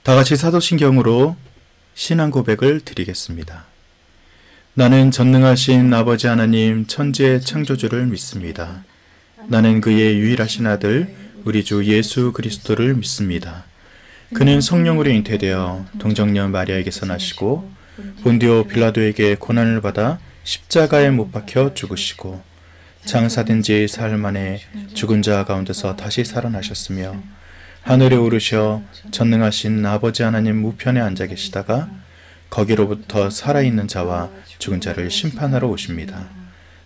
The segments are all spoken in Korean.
다 같이 사도신경으로 신앙 고백을 드리겠습니다. 나는 전능하신 아버지 하나님 천지의 창조주를 믿습니다. 나는 그의 유일하신 아들 우리 주 예수 그리스도를 믿습니다. 그는 성령으로 잉태되어 동정녀 마리아에게서 나시고 본디오 빌라도에게 고난을 받아 십자가에 못 박혀 죽으시고 장사된 지 사흘 만에 죽은 자 가운데서 다시 살아나셨으며 하늘에 오르셔 전능하신 아버지 하나님 우편에 앉아 계시다가 거기로부터 살아있는 자와 죽은 자를 심판하러 오십니다.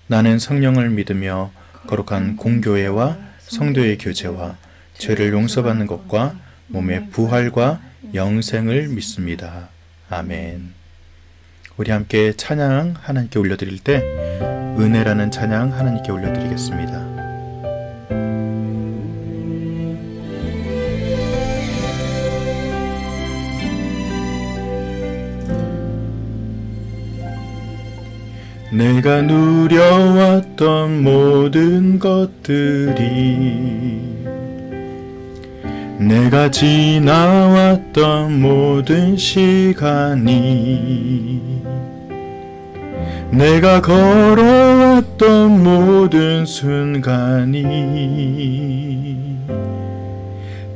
나는 성령을 믿으며 거룩한 공교회와 성도의 교제와 죄를 용서받는 것과 몸의 부활과 영생을 믿습니다. 아멘. 우리 함께 찬양 하나님께 올려드릴 때 은혜라는 찬양 하나님께 올려드리겠습니다. 내가 누려왔던 모든 것들이 내가 지나왔던 모든 시간이 내가 걸어왔던 모든 순간이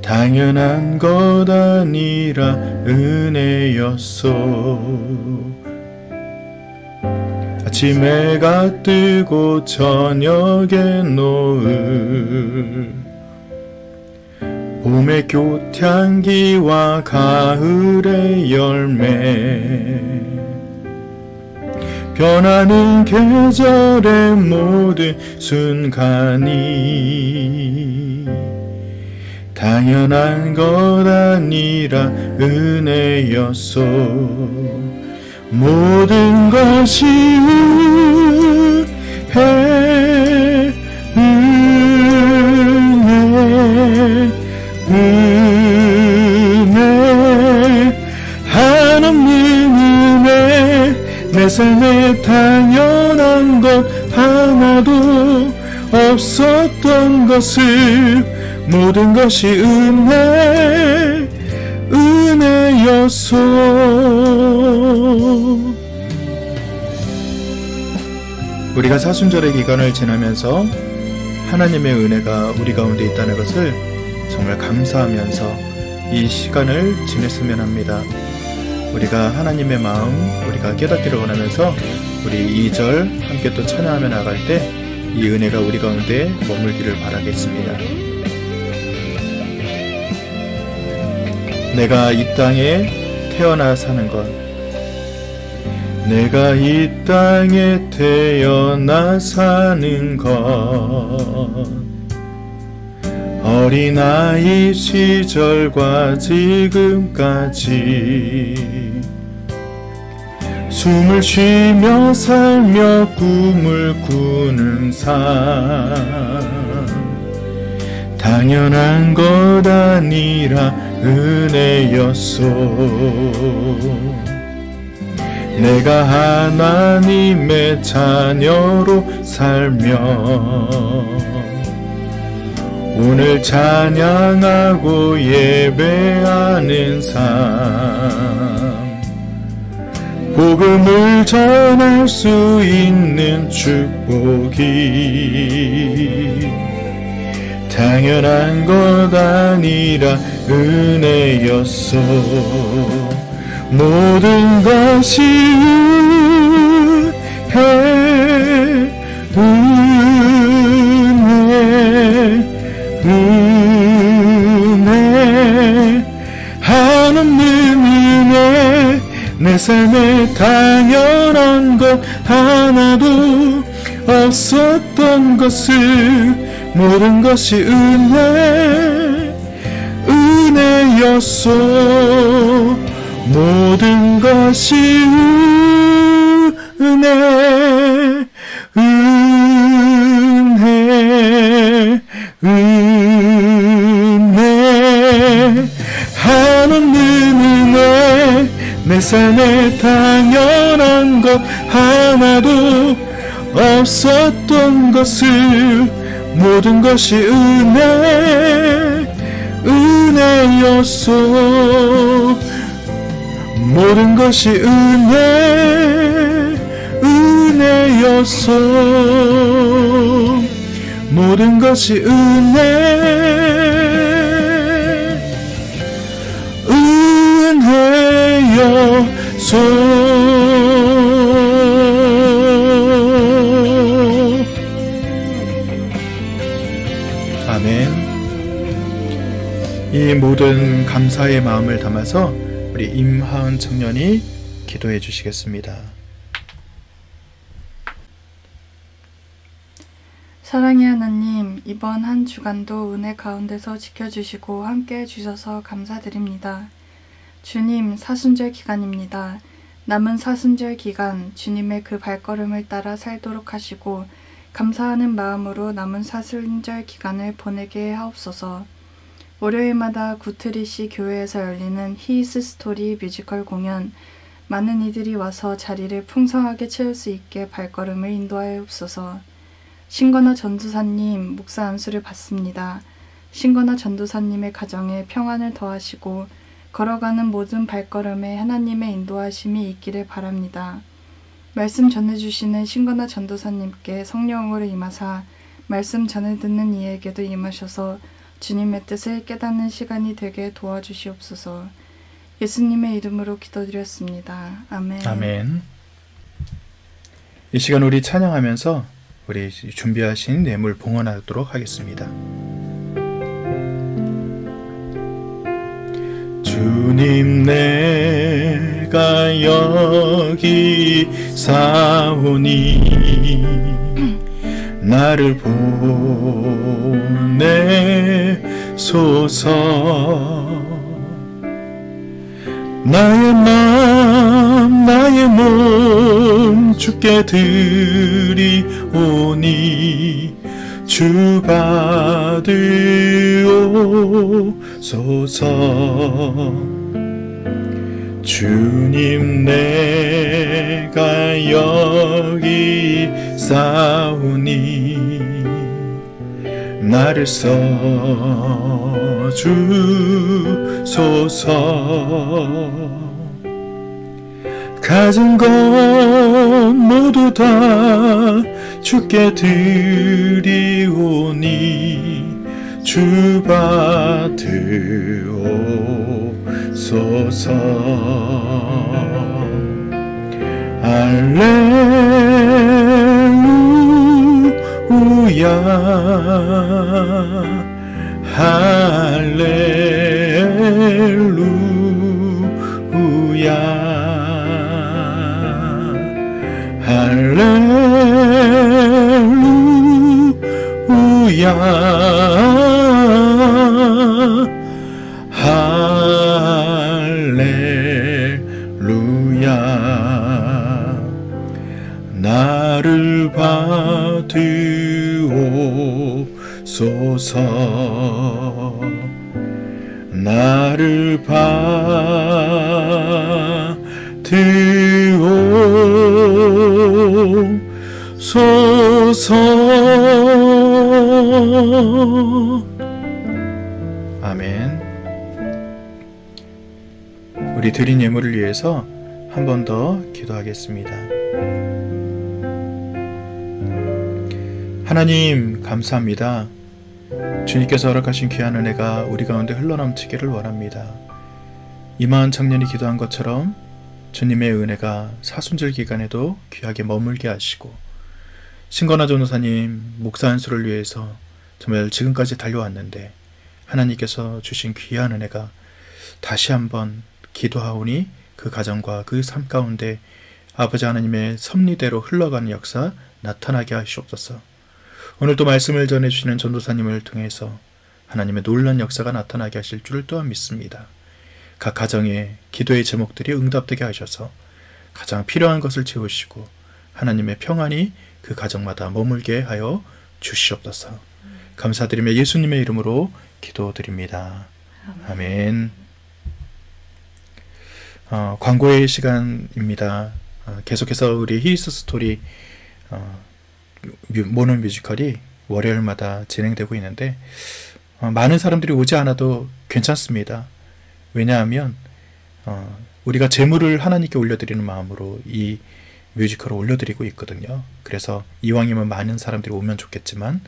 당연한 것 아니라 은혜였소. 아침 해가 뜨고 저녁에 노을 봄의 꽃향기와 가을의 열매 변하는 계절의 모든 순간이 당연한 것 아니라 은혜였소. 모든 것이 은혜 한없는 은혜 내 삶에 당연한 것 하나도 없었던 것을 모든 것이 은혜였소. 우리가 사순절의 기간을 지나면서 하나님의 은혜가 우리 가운데 있다는 것을 정말 감사하면서 이 시간을 지냈으면 합니다. 우리가 하나님의 마음 우리가 깨닫기를 원하면서 우리 2절 함께 또 찬양하며 나갈 때 이 은혜가 우리 가운데 머물기를 바라겠습니다. 내가 이 땅에 태어나 사는 것, 내가 이 땅에 태어나 사는 것, 어린아이 시절과 지금까지 숨을 쉬며 살며 꿈을 꾸는 삶 당연한 것 아니라 은혜였소. 내가 하나님의 자녀로 살며 오늘 찬양하고 예배하는 삶 복음을 전할 수 있는 축복이 당연한 것 아니라 은혜였소. 모든 것이 은혜 한없는 은혜 내 삶에 당연한 것 하나도 없었던 것을 모든 것이 은혜였소. 모든 것이 은혜 한없는 은혜 내 삶에 당연한 것 하나도 없었던 것을 모든 것이 은혜였소. 모든 것이 은혜였소. 모든 것이 은혜였소. 아멘. 이 모든 감사의 마음을 담아서 우리 임하은 청년이 기도해 주시겠습니다. 사랑의 하나님, 이번 한 주간도 은혜 가운데서 지켜주시고 함께해 주셔서 감사드립니다. 주님, 사순절 기간입니다. 남은 사순절 기간 주님의 그 발걸음을 따라 살도록 하시고 감사하는 마음으로 남은 사순절 기간을 보내게 하옵소서. 월요일마다 구트리시 교회에서 열리는 히이스 스토리 뮤지컬 공연, 많은 이들이 와서 자리를 풍성하게 채울 수 있게 발걸음을 인도하옵소서. 신건아 전도사님 목사 안수를 받습니다. 신건아 전도사님의 가정에 평안을 더하시고 걸어가는 모든 발걸음에 하나님의 인도하심이 있기를 바랍니다. 말씀 전해주시는 신건아 전도사님께 성령으로 임하사 말씀 전해 듣는 이에게도 임하셔서 주님의 뜻을 깨닫는 시간이 되게 도와주시옵소서. 예수님의 이름으로 기도드렸습니다. 아멘. 아멘. 이 시간 우리 찬양하면서 우리 준비하신 뇌물 봉헌하도록 하겠습니다. 주님, 내가 여기 사오니 나를 보내소서. 나의 마음 나의 몸 주께 드리오니 주 받으옵소서. 주님, 내가 여기 싸우니 나를 써주소서. 가진 것 모두 다 주께 드리오니 주 받으옵소서. 할렐루야 할렐루야 할렐루야 할렐루야. 나를 받으옵소서. 나를 받으옵소서. 아멘. 우리 드린 예물을 위해서 한 번 더 기도하겠습니다. 하나님, 감사합니다. 주님께서 허락하신 귀한 은혜가 우리 가운데 흘러넘치기를 원합니다. 임하은 청년이 기도한 것처럼 주님의 은혜가 사순절 기간에도 귀하게 머물게 하시고, 신건아 전도사님 목사 안수를 위해서 정말 지금까지 달려왔는데 하나님께서 주신 귀한 은혜가 다시 한번 기도하오니 그 가정과 그 삶 가운데 아버지 하나님의 섭리대로 흘러가는 역사 나타나게 하시옵소서. 오늘도 말씀을 전해주시는 전도사님을 통해서 하나님의 놀라운 역사가 나타나게 하실 줄을 또한 믿습니다. 각 가정의 기도의 제목들이 응답되게 하셔서 가장 필요한 것을 채우시고 하나님의 평안이 그 가정마다 머물게 하여 주시옵소서. 감사드리며 예수님의 이름으로 기도드립니다. 아멘. 광고의 시간입니다. 계속해서 우리 히이스 스토리 모노 뮤지컬이 월요일마다 진행되고 있는데 많은 사람들이 오지 않아도 괜찮습니다. 왜냐하면 우리가 제물을 하나님께 올려드리는 마음으로 이 뮤지컬을 올려드리고 있거든요. 그래서 이왕이면 많은 사람들이 오면 좋겠지만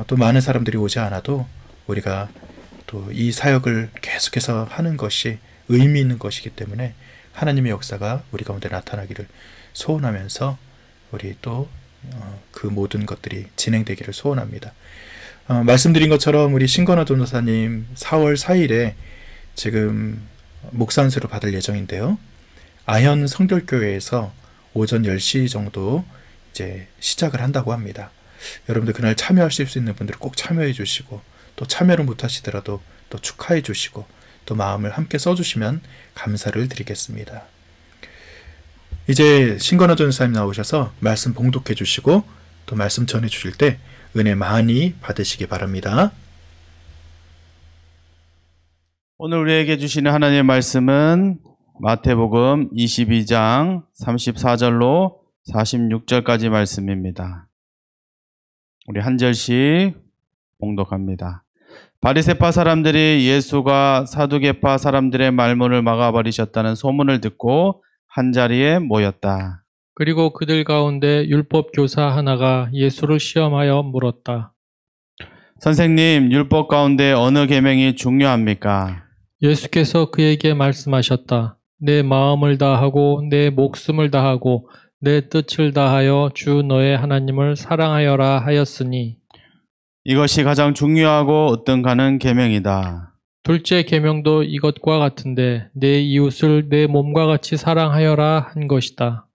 또 많은 사람들이 오지 않아도 우리가 또 이 사역을 계속해서 하는 것이 의미 있는 것이기 때문에 하나님의 역사가 우리 가운데 나타나기를 소원하면서 우리 또 그 모든 것들이 진행되기를 소원합니다. 말씀드린 것처럼 우리 신건화 전도사님 4월 4일에 지금 목산세로 받을 예정인데요. 아현 성결교회에서 오전 10시 정도 이제 시작을 한다고 합니다. 여러분들 그날 참여하실 수 있는 분들은 꼭 참여해 주시고, 또 참여를 못 하시더라도 또 축하해 주시고, 또 마음을 함께 써주시면 감사를 드리겠습니다. 이제 신건화 전도사님 나오셔서 말씀 봉독해 주시고 또 말씀 전해 주실 때 은혜 많이 받으시기 바랍니다. 오늘 우리에게 주시는 하나님의 말씀은 마태복음 22장 34절로 46절까지 말씀입니다. 우리 한 절씩 봉독합니다. 바리새파 사람들이 예수가 사두개파 사람들의 말문을 막아버리셨다는 소문을 듣고 한자리에 모였다. 그리고 그들 가운데 율법 교사 하나가 예수를 시험하여 물었다. 선생님, 율법 가운데 어느 계명이 중요합니까? 예수께서 그에게 말씀하셨다. 내 마음을 다하고 내 목숨을 다하고 내 뜻을 다하여 주 너의 하나님을 사랑하여라 하였으니 이것이 가장 중요하고 으뜸가는 계명이다. 둘째 계명도 이것과 같은데 내 이웃을 내 몸과 같이 사랑하여라 한 것이다.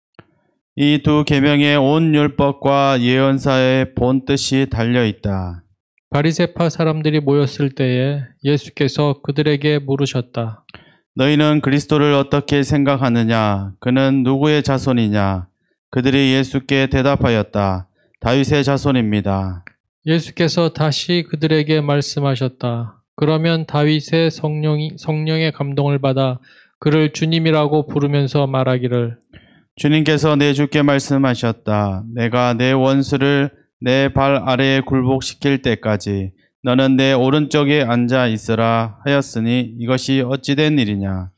이 두 계명에 온 율법과 예언사의 본 뜻이 달려 있다. 바리새파 사람들이 모였을 때에 예수께서 그들에게 물으셨다. 너희는 그리스도를 어떻게 생각하느냐? 그는 누구의 자손이냐? 그들이 예수께 대답하였다. 다윗의 자손입니다. 예수께서 다시 그들에게 말씀하셨다. 그러면 다윗의 성령의 감동을 받아 그를 주님이라고 부르면서 말하기를 주님께서 내 주께 말씀하셨다. 내가 내 원수를 내 발 아래에 굴복시킬 때까지 너는 내 오른쪽에 앉아 있으라 하였으니 이것이 어찌된 일이냐?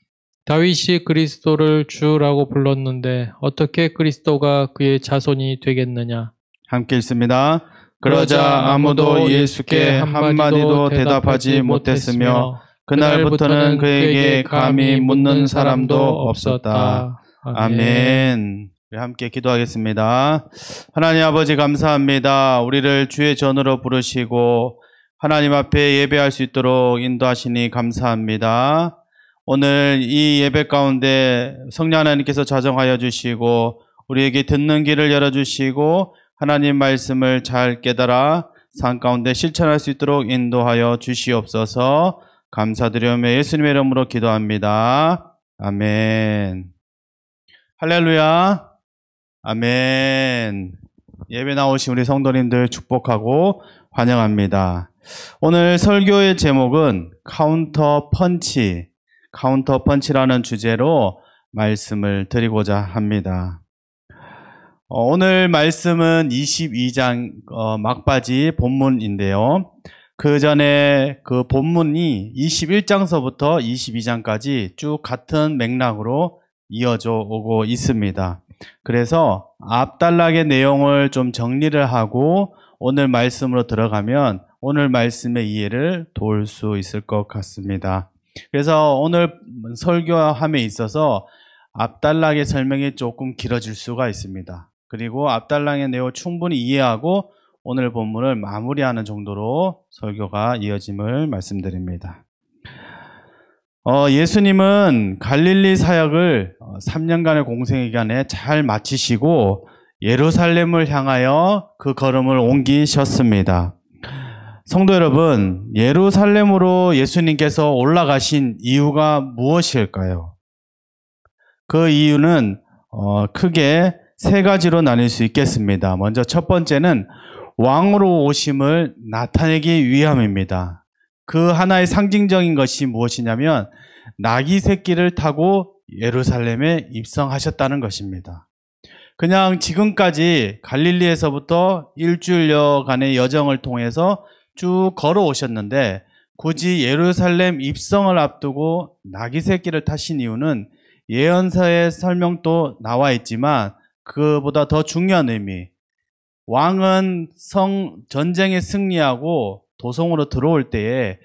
다윗이 그리스도를 주라고 불렀는데 어떻게 그리스도가 그의 자손이 되겠느냐? 함께 읽습니다. 그러자 아무도 예수께 한마디도 대답하지 못했으며 그날부터는 그에게 감히 묻는 사람도 없었다. 아멘. 우리 함께 기도하겠습니다. 하나님 아버지 감사합니다. 우리를 주의 전으로 부르시고 하나님 앞에 예배할 수 있도록 인도하시니 감사합니다. 오늘 이 예배 가운데 성령 하나님께서 자정하여 주시고 우리에게 듣는 길을 열어주시고 하나님 말씀을 잘 깨달아 삶 가운데 실천할 수 있도록 인도하여 주시옵소서. 감사드리며 예수님의 이름으로 기도합니다. 아멘. 할렐루야. 아멘. 예배 나오신 우리 성도님들 축복하고 환영합니다. 오늘 설교의 제목은 카운터 펀치라는 주제로 말씀을 드리고자 합니다. 오늘 말씀은 22장 막바지 본문인데요. 그 전에 그 본문이 21장서부터 22장까지 쭉 같은 맥락으로 이어져 오고 있습니다. 그래서 앞단락의 내용을 좀 정리를 하고 오늘 말씀으로 들어가면 오늘 말씀의 이해를 도울 수 있을 것 같습니다. 그래서 오늘 설교함에 있어서 앞단락의 설명이 조금 길어질 수가 있습니다. 그리고 앞단락의 내용을 충분히 이해하고 오늘 본문을 마무리하는 정도로 설교가 이어짐을 말씀드립니다. 예수님은 갈릴리 사역을 3년간의 공생 기간에 잘 마치시고 예루살렘을 향하여 그 걸음을 옮기셨습니다. 성도 여러분, 예루살렘으로 예수님께서 올라가신 이유가 무엇일까요? 그 이유는 크게 세 가지로 나눌 수 있겠습니다. 먼저 첫 번째는 왕으로 오심을 나타내기 위함입니다. 그 하나의 상징적인 것이 무엇이냐면 나귀 새끼를 타고 예루살렘에 입성하셨다는 것입니다. 그냥 지금까지 갈릴리에서부터 일주일여간의 여정을 통해서 쭉 걸어오셨는데 굳이 예루살렘 입성을 앞두고 나귀 새끼를 타신 이유는 예언서의 설명도 나와 있지만 그보다 더 중요한 의미, 왕은 전쟁에 승리하고 도성으로 들어올 때에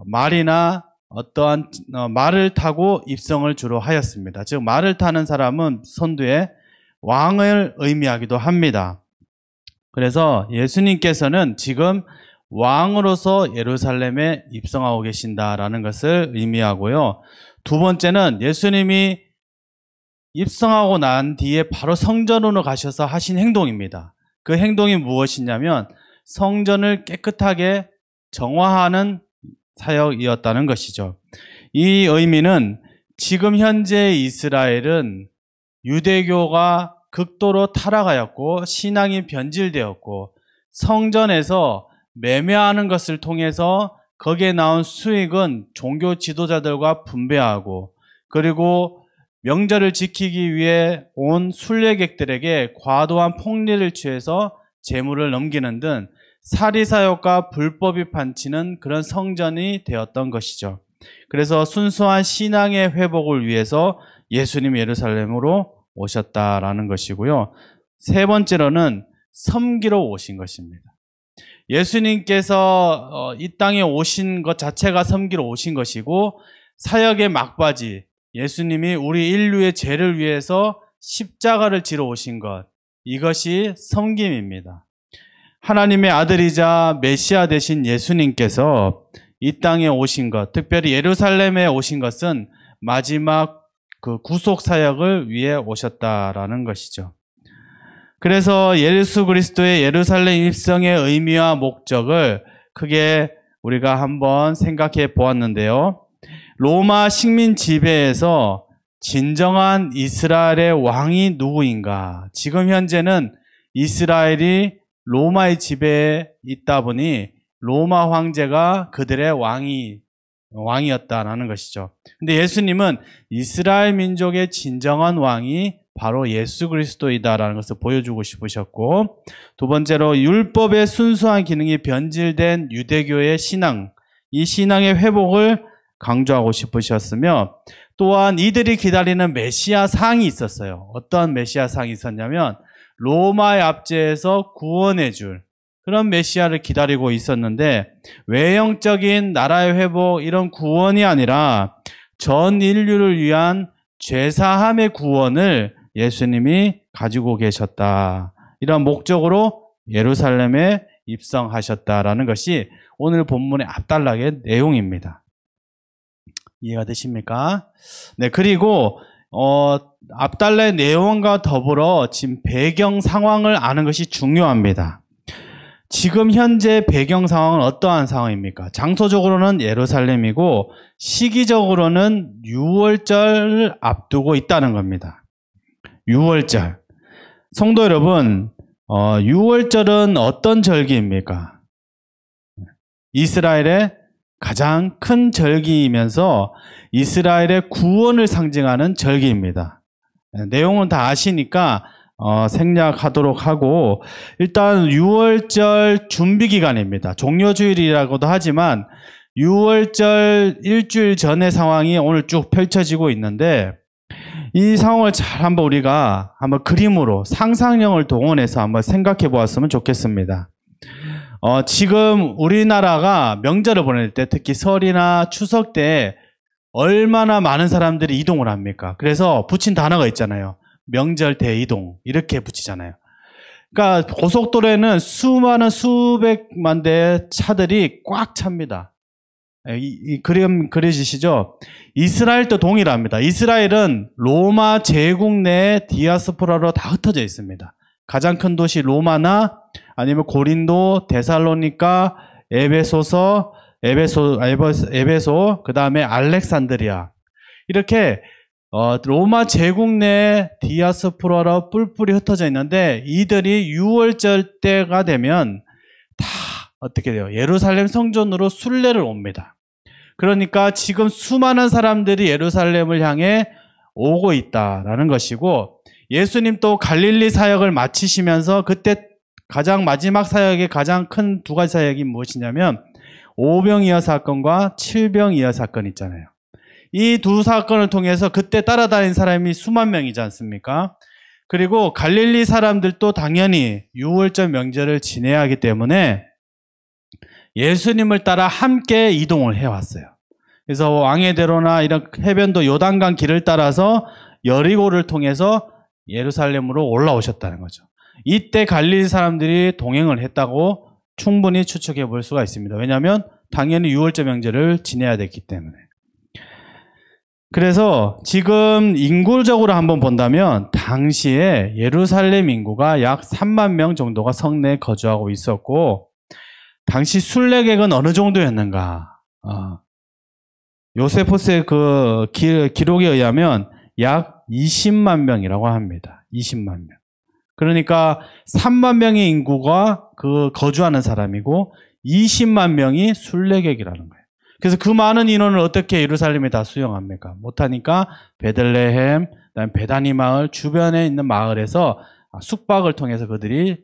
말이나 어떠한 말을 타고 입성을 주로 하였습니다. 즉 말을 타는 사람은 선두에 왕을 의미하기도 합니다. 그래서 예수님께서는 지금 왕으로서 예루살렘에 입성하고 계신다라는 것을 의미하고요. 두 번째는 예수님이 입성하고 난 뒤에 바로 성전으로 가셔서 하신 행동입니다. 그 행동이 무엇이냐면 성전을 깨끗하게 정화하는 사역이었다는 것이죠. 이 의미는 지금 현재 이스라엘은 유대교가 극도로 타락하였고 신앙이 변질되었고 성전에서 매매하는 것을 통해서 거기에 나온 수익은 종교 지도자들과 분배하고 그리고 명절을 지키기 위해 온 순례객들에게 과도한 폭리를 취해서 재물을 넘기는 등 사리사욕과 불법이 판치는 그런 성전이 되었던 것이죠. 그래서 순수한 신앙의 회복을 위해서 예수님이 예루살렘으로 오셨다라는 것이고요. 세 번째로는 섬기러 오신 것입니다. 예수님께서 이 땅에 오신 것 자체가 섬기러 오신 것이고 사역의 막바지, 예수님이 우리 인류의 죄를 위해서 십자가를 지러 오신 것, 이것이 섬김입니다. 하나님의 아들이자 메시아 되신 예수님께서 이 땅에 오신 것, 특별히 예루살렘에 오신 것은 마지막 그 구속 사역을 위해 오셨다라는 것이죠. 그래서 예수 그리스도의 예루살렘 입성의 의미와 목적을 크게 우리가 한번 생각해 보았는데요. 로마 식민 지배에서 진정한 이스라엘의 왕이 누구인가? 지금 현재는 이스라엘이 로마의 지배에 있다 보니 로마 황제가 그들의 왕이었다라는 것이죠. 근데 예수님은 이스라엘 민족의 진정한 왕이 바로 예수 그리스도이다라는 것을 보여주고 싶으셨고, 두 번째로 율법의 순수한 기능이 변질된 유대교의 신앙, 이 신앙의 회복을 강조하고 싶으셨으며, 또한 이들이 기다리는 메시아 상이 있었어요. 어떠한 메시아 상이 있었냐면 로마의 압제에서 구원해 줄 그런 메시아를 기다리고 있었는데, 외형적인 나라의 회복, 이런 구원이 아니라 전 인류를 위한 죄사함의 구원을 예수님이 가지고 계셨다. 이런 목적으로 예루살렘에 입성하셨다라는 것이 오늘 본문의 앞단락의 내용입니다. 이해가 되십니까? 네, 그리고 앞단락의 내용과 더불어 지금 배경 상황을 아는 것이 중요합니다. 지금 현재 배경 상황은 어떠한 상황입니까? 장소적으로는 예루살렘이고 시기적으로는 유월절을 앞두고 있다는 겁니다. 유월절. 성도 여러분, 유월절은 어떤 절기입니까? 이스라엘의 가장 큰 절기이면서 이스라엘의 구원을 상징하는 절기입니다. 내용은 다 아시니까 생략하도록 하고, 일단 유월절 준비 기간입니다. 종료주일이라고도 하지만 유월절 일주일 전의 상황이 오늘 쭉 펼쳐지고 있는데, 이 상황을 잘 한번 우리가 한번 그림으로 상상력을 동원해서 한번 생각해 보았으면 좋겠습니다. 지금 우리나라가 명절을 보낼 때, 특히 설이나 추석 때 얼마나 많은 사람들이 이동을 합니까? 그래서 붙인 단어가 있잖아요. 명절 대이동, 이렇게 붙이잖아요. 그러니까 고속도로에는 수백만 대의 차들이 꽉 찹니다. 이 그림 그려지시죠? 이스라엘도 동일합니다. 이스라엘은 로마 제국 내 디아스포라로 다 흩어져 있습니다. 가장 큰 도시 로마나 아니면 고린도, 데살로니가, 에베소, 그 다음에 알렉산드리아, 이렇게 로마 제국 내 디아스포라로 뿔뿔이 흩어져 있는데, 이들이 유월절 때가 되면 다 어떻게 돼요? 예루살렘 성전으로 순례를 옵니다. 그러니까 지금 수많은 사람들이 예루살렘을 향해 오고 있다라는 것이고, 예수님 또 갈릴리 사역을 마치시면서 그때 가장 마지막 사역의 가장 큰 두 가지 사역이 무엇이냐면 오병이어 사건과 칠병이어 사건 있잖아요. 이 두 사건을 통해서 그때 따라다닌 사람이 수만 명이지 않습니까? 그리고 갈릴리 사람들도 당연히 유월절 명절을 지내야 하기 때문에 예수님을 따라 함께 이동을 해왔어요. 그래서 왕의 대로나 이런 해변도 요단강 길을 따라서 여리고를 통해서 예루살렘으로 올라오셨다는 거죠. 이때 갈릴리 사람들이 동행을 했다고 충분히 추측해 볼 수가 있습니다. 왜냐하면 당연히 유월절 명절을 지내야 됐기 때문에. 그래서 지금 인구적으로 한번 본다면 당시에 예루살렘 인구가 약 3만 명 정도가 성내에 거주하고 있었고, 당시 순례객은 어느 정도였는가? 요세포스의 그 기록에 의하면 약 20만 명이라고 합니다. 20만 명. 그러니까 3만 명의 인구가 그 거주하는 사람이고 20만 명이 순례객이라는 거예요. 그래서 그 많은 인원을 어떻게 예루살렘에 다 수용합니까? 못하니까 베들레헴, 그다음에 베다니 마을 주변에 있는 마을에서 숙박을 통해서 그들이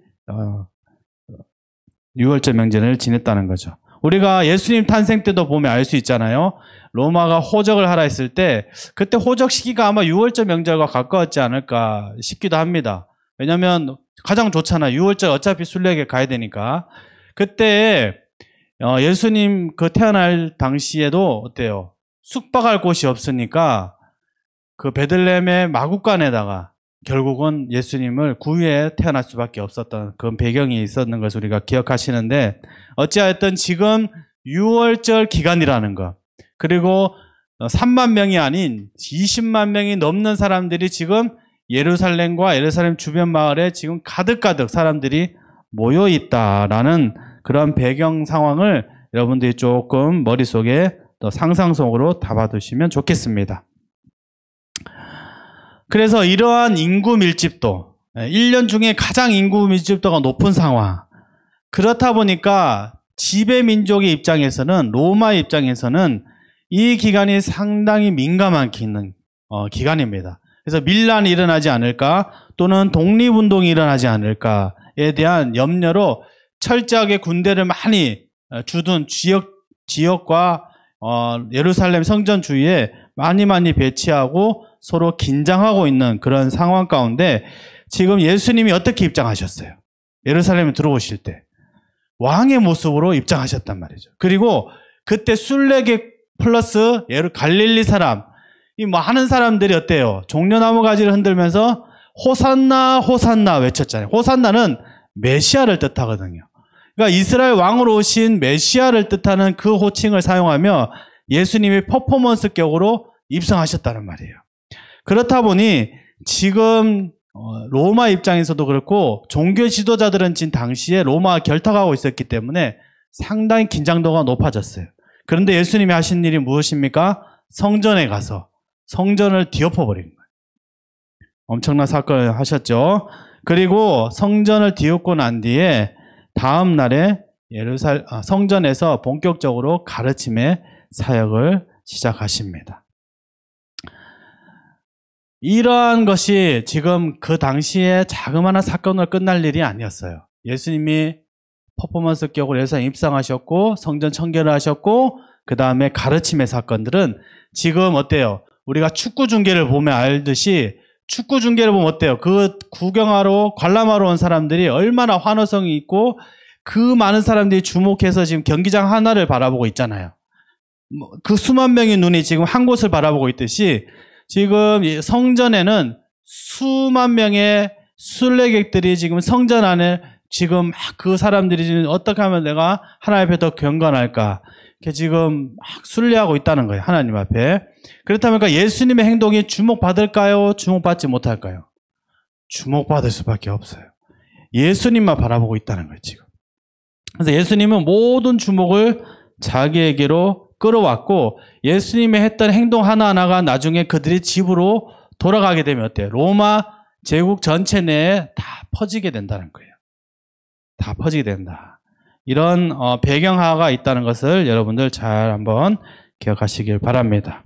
유월절 명절을 지냈다는 거죠. 우리가 예수님 탄생 때도 보면 알 수 있잖아요. 로마가 호적을 하라 했을 때 그때 호적 시기가 아마 유월절 명절과 가까웠지 않을까 싶기도 합니다. 왜냐하면 가장 좋잖아요. 유월절 어차피 순례객 가야 되니까. 그때 예수님 그 태어날 당시에도 어때요? 숙박할 곳이 없으니까 그 베들레헴의 마구간에다가 결국은 예수님을 구유에 태어날 수밖에 없었던 그런 배경이 있었는 것을 우리가 기억하시는데, 어찌하였든 지금 유월절 기간이라는 것, 그리고 3만 명이 아닌 20만 명이 넘는 사람들이 지금 예루살렘과 예루살렘 주변 마을에 지금 가득가득 사람들이 모여 있다라는 그런 배경 상황을 여러분들이 조금 머릿속에 또 상상 속으로 담아두시면 좋겠습니다. 그래서 이러한 인구 밀집도, 1년 중에 가장 인구 밀집도가 높은 상황, 그렇다 보니까 지배 민족의 입장에서는, 로마의 입장에서는 이 기간이 상당히 민감한 기간입니다. 그래서 밀란이 일어나지 않을까, 또는 독립운동이 일어나지 않을까에 대한 염려로 철저하게 군대를 많이 주둔 지역과 예루살렘 성전 주위에 많이 배치하고 서로 긴장하고 있는 그런 상황 가운데 지금 예수님이 어떻게 입장하셨어요? 예루살렘에 들어오실 때 왕의 모습으로 입장하셨단 말이죠. 그리고 그때 순례객 플러스 갈릴리 사람, 이 많은 사람들이 어때요? 종려나무 가지를 흔들면서 호산나 호산나 외쳤잖아요. 호산나는 메시아를 뜻하거든요. 그러니까 이스라엘 왕으로 오신 메시아를 뜻하는 그 호칭을 사용하며 예수님이 퍼포먼스격으로 입성하셨다는 말이에요. 그렇다 보니 지금 로마 입장에서도 그렇고 종교 지도자들은 지금 당시에 로마와 결탁하고 있었기 때문에 상당히 긴장도가 높아졌어요. 그런데 예수님이 하신 일이 무엇입니까? 성전에 가서 성전을 뒤엎어버린 거예요. 엄청난 사건을 하셨죠. 그리고 성전을 뒤엎고 난 뒤에 다음 날에 성전에서 본격적으로 가르침의 사역을 시작하십니다. 이러한 것이 지금 그 당시에 자그마한 사건으로 끝날 일이 아니었어요. 예수님이 퍼포먼스격으로 예루살렘 입성하셨고 성전 청결을 하셨고 그 다음에 가르침의 사건들은 지금 어때요? 우리가 축구 중계를 보면 알듯이 축구 중계를 보면 어때요? 그 구경하러 관람하러 온 사람들이 얼마나 환호성이 있고 그 많은 사람들이 주목해서 지금 경기장 하나를 바라보고 있잖아요. 그 수만 명의 눈이 지금 한 곳을 바라보고 있듯이 지금 성전에는 수만 명의 순례객들이 지금 성전 안에 지금 그 사람들이 지금 어떻게 하면 내가 하나님 앞에 더 경건할까 이렇게 지금 막 순례하고 있다는 거예요. 하나님 앞에. 그렇다면 예수님의 행동이 주목받을까요? 주목받지 못할까요? 주목받을 수밖에 없어요. 예수님만 바라보고 있다는 거예요, 지금. 그래서 예수님은 모든 주목을 자기에게로 끌어왔고 예수님이 했던 행동 하나하나가 나중에 그들이 집으로 돌아가게 되면 어때요? 로마 제국 전체 내에 다 퍼지게 된다는 거예요. 다 퍼지게 된다. 이런 배경화가 있다는 것을 여러분들 잘 한번 기억하시길 바랍니다.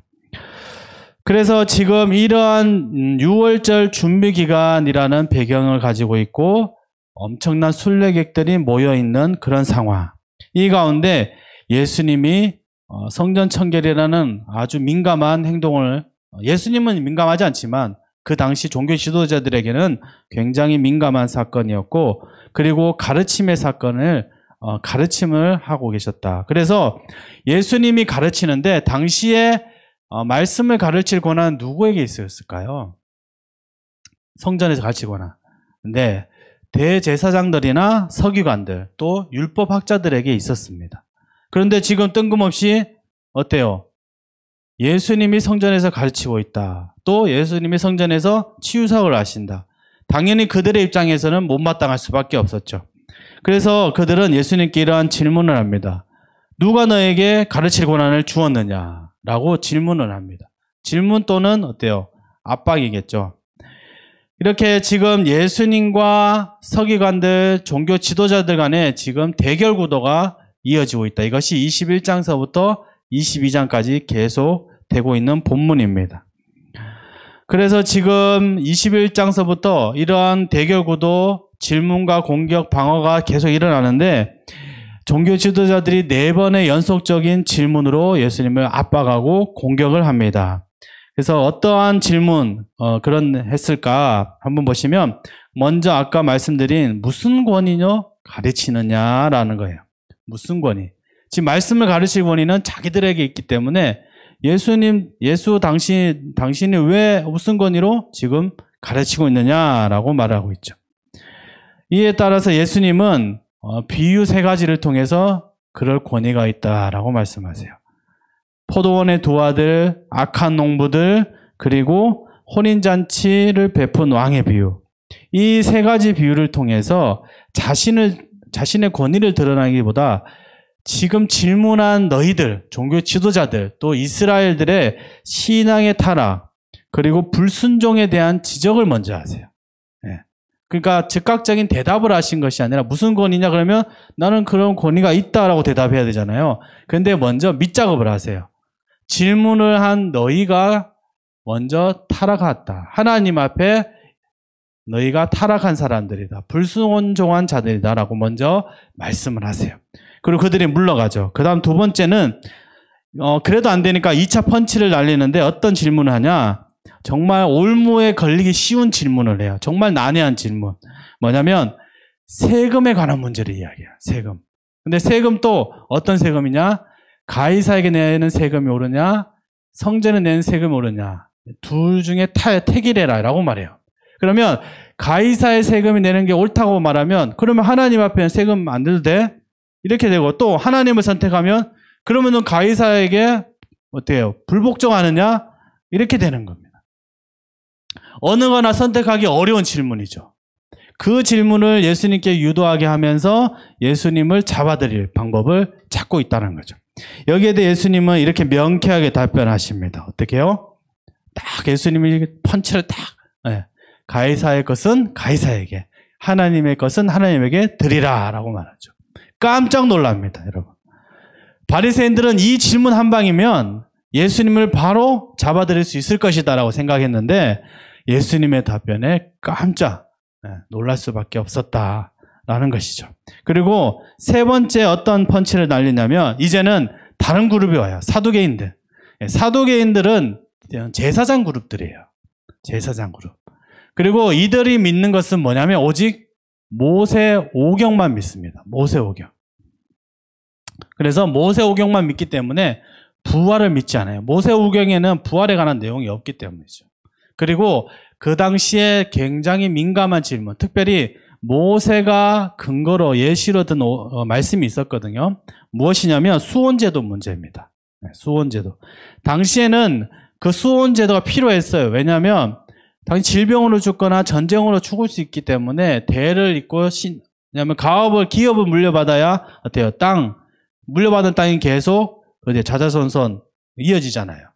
그래서 지금 이러한 6월절 준비기간이라는 배경을 가지고 있고 엄청난 순례객들이 모여있는 그런 상황. 이 가운데 예수님이 성전 청결이라는 아주 민감한 행동을, 예수님은 민감하지 않지만 그 당시 종교 지도자들에게는 굉장히 민감한 사건이었고, 그리고 가르침의 사건을 가르침을 하고 계셨다. 그래서 예수님이 가르치는데 당시에 말씀을 가르칠 권한은 누구에게 있었을까요? 성전에서 가르칠 권한. 근데 대제사장들이나 서기관들 또 율법학자들에게 있었습니다. 그런데 지금 뜬금없이 어때요? 예수님이 성전에서 가르치고 있다. 또 예수님이 성전에서 치유사역을 하신다. 당연히 그들의 입장에서는 못마땅할 수밖에 없었죠. 그래서 그들은 예수님께 이러한 질문을 합니다. 누가 너에게 가르칠 권한을 주었느냐? 라고 질문을 합니다. 질문 또는 어때요? 압박이겠죠. 이렇게 지금 예수님과 서기관들, 종교 지도자들 간에 지금 대결 구도가 이어지고 있다. 이것이 21장서부터 22장까지 계속 되고 있는 본문입니다. 그래서 지금 21장서부터 이러한 대결 구도, 질문과 공격, 방어가 계속 일어나는데 종교 지도자들이 4번의 연속적인 질문으로 예수님을 압박하고 공격을 합니다. 그래서 어떠한 질문 했을까 한번 보시면 먼저 아까 말씀드린 무슨 권위요? 가르치느냐라는 거예요. 무슨 권위? 지금 말씀을 가르칠 권위는 자기들에게 있기 때문에 예수 당신이 왜 무슨 권위로 지금 가르치고 있느냐라고 말하고 있죠. 이에 따라서 예수님은 비유 3가지를 통해서 그럴 권위가 있다라고 말씀하세요. 포도원의 두 아들, 악한 농부들, 그리고 혼인잔치를 베푼 왕의 비유. 이 3가지 비유를 통해서 자신의 권위를 드러나기보다 지금 질문한 너희들, 종교 지도자들, 또 이스라엘들의 신앙의 타락, 그리고 불순종에 대한 지적을 먼저 하세요. 그러니까 즉각적인 대답을 하신 것이 아니라 무슨 권위냐 그러면 나는 그런 권위가 있다라고 대답해야 되잖아요. 그런데 먼저 밑작업을 하세요. 질문을 한 너희가 먼저 타락했다. 하나님 앞에 너희가 타락한 사람들이다. 불순종한 자들이다라고 먼저 말씀을 하세요. 그리고 그들이 물러가죠. 그 다음 2번째는 그래도 안 되니까 2차 펀치를 날리는데 어떤 질문을 하냐. 정말 올무에 걸리기 쉬운 질문을 해요. 정말 난해한 질문. 뭐냐면 세금에 관한 문제를 이야기해요. 세금. 근데 세금 또 어떤 세금이냐? 가이사에게 내는 세금이 옳으냐? 성전에 내는 세금이 옳으냐? 둘 중에 택이래라 라고 말해요. 그러면 가이사의 세금이 내는 게 옳다고 말하면 그러면 하나님 앞에는 세금 안 내도 돼? 이렇게 되고 또 하나님을 선택하면 그러면은 가이사에게 어때요? 불복종하느냐? 이렇게 되는 겁니다. 어느 거나 선택하기 어려운 질문이죠. 그 질문을 예수님께 유도하게 하면서 예수님을 잡아들일 방법을 찾고 있다는 거죠. 여기에 대해 예수님은 이렇게 명쾌하게 답변하십니다. 어떻게 해요? 딱 예수님이 펀치를 딱 가이사의 것은 가이사에게, 하나님의 것은 하나님에게 드리라 라고 말하죠. 깜짝 놀랍니다, 여러분. 바리새인들은 이 질문 한 방이면 예수님을 바로 잡아들일 수 있을 것이다 라고 생각했는데 예수님의 답변에 깜짝 놀랄 수밖에 없었다라는 것이죠. 그리고 3번째 어떤 펀치를 날리냐면 이제는 다른 그룹이 와요. 사두개인들. 사두개인들은 제사장 그룹들이에요. 제사장 그룹. 그리고 이들이 믿는 것은 뭐냐면 오직 모세오경만 믿습니다. 모세오경. 그래서 모세오경만 믿기 때문에 부활을 믿지 않아요. 모세오경에는 부활에 관한 내용이 없기 때문이죠. 그리고 그 당시에 굉장히 민감한 질문, 특별히 모세가 근거로 예시로 든 말씀이 있었거든요. 무엇이냐면 수혼제도 문제입니다. 수혼제도. 당시에는 그 수혼제도가 필요했어요. 왜냐하면 당시 질병으로 죽거나 전쟁으로 죽을 수 있기 때문에 대를 잇고 왜냐하면 기업을 물려받아야 어때요? 물려받은 땅이 계속 자자손손 이어지잖아요.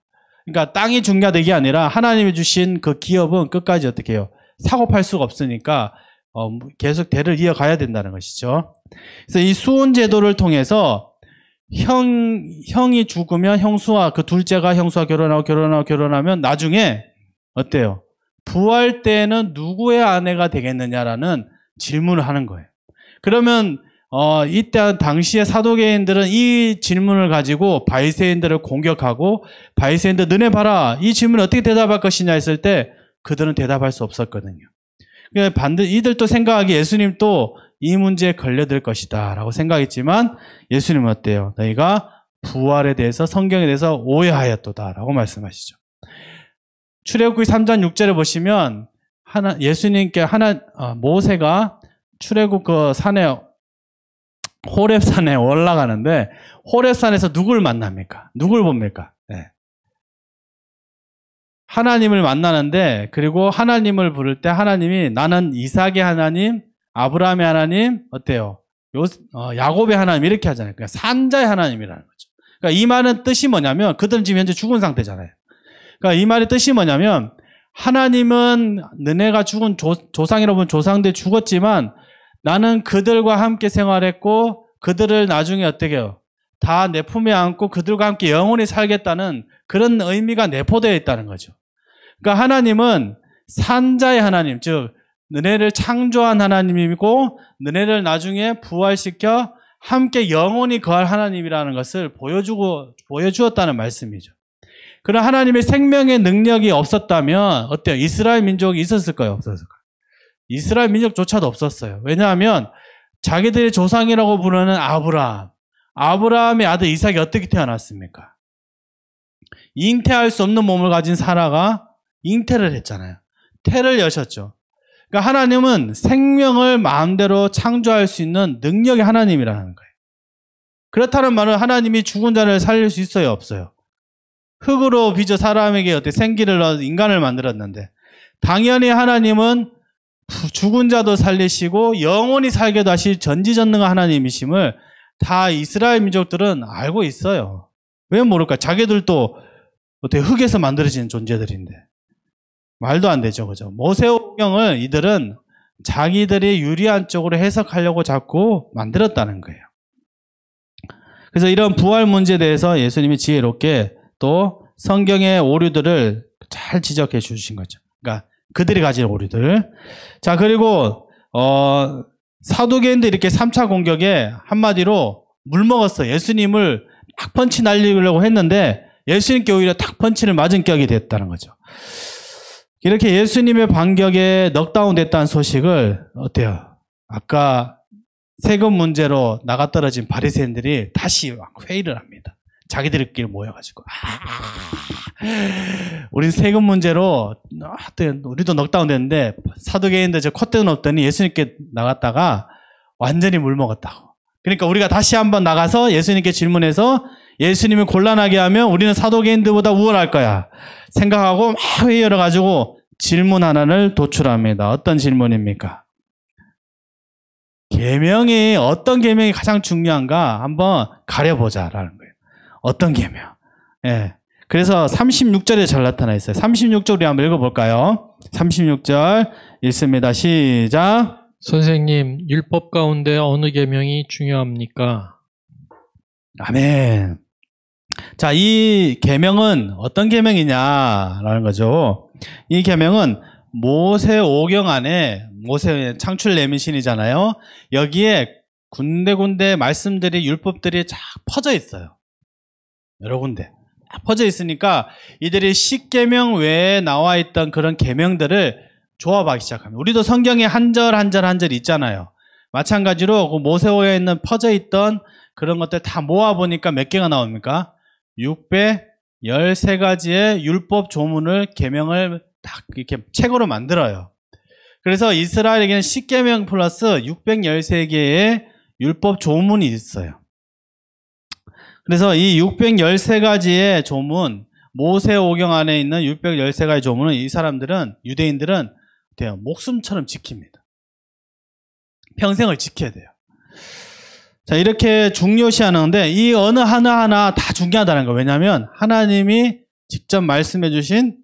그러니까 땅이 중요하다는 게 아니라 하나님이 주신 그 기업은 끝까지 어떻게 해요? 사고 팔 수가 없으니까 계속 대를 이어가야 된다는 것이죠. 그래서 이 수혼제도를 통해서 형이 죽으면 형수와 그 둘째가 형수와 결혼하면 나중에 어때요? 부활 때는 누구의 아내가 되겠느냐라는 질문을 하는 거예요. 그러면 이때 당시의 사두개인들은 이 질문을 가지고 바리새인들을 공격하고 바리새인들 너네 봐라 이 질문에 어떻게 대답할 것이냐 했을 때 그들은 대답할 수 없었거든요. 그러니까 반드시 이들도 생각하기에 예수님도 이 문제에 걸려들 것이다 라고 생각했지만 예수님은 어때요? 너희가 부활에 대해서 성경에 대해서 오해하였도다 라고 말씀하시죠. 출애굽기 3장 6절에 보시면 예수님께 모세가 출애굽 그 산에 호렙산에 올라가는데 호렙산에서 누굴 만납니까? 누굴 봅니까? 네. 하나님을 만나는데 그리고 하나님을 부를 때 하나님이 나는 이삭의 하나님, 아브라함의 하나님, 어때요? 야곱의 하나님 이렇게 하잖아요. 그러니까 산자의 하나님이라는 거죠. 그러니까 이 말은 뜻이 뭐냐면 그들은 지금 현재 죽은 상태잖아요. 그러니까 이 말의 뜻이 뭐냐면 하나님은 너네가 죽은 조상이라고 보면 조상들 죽었지만 나는 그들과 함께 생활했고 그들을 나중에 어떻게 해요? 다 내 품에 안고 그들과 함께 영원히 살겠다는 그런 의미가 내포되어 있다는 거죠. 그러니까 하나님은 산자의 하나님, 즉 너네를 창조한 하나님이고 너네를 나중에 부활시켜 함께 영원히 거할 하나님이라는 것을 보여주었다는 말씀이죠. 그런 하나님의 생명의 능력이 없었다면 어때요? 이스라엘 민족이 있었을까요? 없었을까요? 이스라엘 민족조차도 없었어요. 왜냐하면 자기들의 조상이라고 부르는 아브라함의 아들 이삭이 어떻게 태어났습니까? 잉태할 수 없는 몸을 가진 사라가 잉태를 했잖아요. 태를 여셨죠. 그러니까 하나님은 생명을 마음대로 창조할 수 있는 능력의 하나님이라는 거예요. 그렇다는 말은 하나님이 죽은 자를 살릴 수 있어요? 없어요? 흙으로 빚어 사람에게 생기를 넣어 인간을 만들었는데 당연히 하나님은 죽은 자도 살리시고 영원히 살게도 하실 전지전능한 하나님이심을 다 이스라엘 민족들은 알고 있어요. 왜 모를까? 자기들도 어떻게 흙에서 만들어진 존재들인데 말도 안 되죠, 그죠? 모세오경을 이들은 자기들이 유리한 쪽으로 해석하려고 자꾸 만들었다는 거예요. 그래서 이런 부활 문제에 대해서 예수님이 지혜롭게 또 성경의 오류들을 잘 지적해 주신 거죠. 그러니까 그들이 가진 오류들. 자, 그리고 사두개인들 이렇게 3차 공격에 한마디로 물먹었어요. 예수님을 딱 펀치 날리려고 했는데 예수님께 오히려 딱 펀치를 맞은 격이 됐다는 거죠. 이렇게 예수님의 반격에 넉다운 됐다는 소식을 어때요? 아까 세금 문제로 나가떨어진 바리새인들이 다시 회의를 합니다. 자기들끼리 모여가지고 우리 세금 문제로 우리도 넉다운 됐는데 사두개인들 저 콧대 높더니 예수님께 나갔다가 완전히 물먹었다고. 그러니까 우리가 다시 한번 나가서 예수님께 질문해서 예수님을 곤란하게 하면 우리는 사두개인들보다 우월할 거야 생각하고 막 회의 열어가지고 질문 하나를 도출합니다. 어떤 질문입니까? 계명이 어떤 계명이 가장 중요한가 한번 가려보자라는 거예요. 어떤 계명? 예. 그래서 36절에 잘 나타나 있어요. 36절 우리 한번 읽어볼까요? 36절 읽습니다. 시작. 선생님, 율법 가운데 어느 계명이 중요합니까? 아멘. 자, 이 계명은 어떤 계명이냐라는 거죠. 이 계명은 모세오경 안에 모세 창출 내민신이잖아요. 여기에 군데군데 말씀들이 율법들이 쫙 퍼져 있어요. 여러 군데 퍼져 있으니까 이들이 십계명 외에 나와 있던 그런 계명들을 조합하기 시작합니다. 우리도 성경에 한 절 한 절 한 절 있잖아요. 마찬가지로 그 모세오경에 있는 퍼져 있던 그런 것들 다 모아보니까 몇 개가 나옵니까? 613가지의 율법 조문을 계명을 딱 이렇게 책으로 만들어요. 그래서 이스라엘에게는 십계명 플러스 613개의 율법 조문이 있어요. 그래서 이 613가지의 조문, 모세오경 안에 있는 613가지 조문은 이 사람들은, 유대인들은 목숨처럼 지킵니다. 평생을 지켜야 돼요. 자, 이렇게 중요시하는데 이 어느 하나하나 다 중요하다는 거예요. 왜냐하면 하나님이 직접 말씀해 주신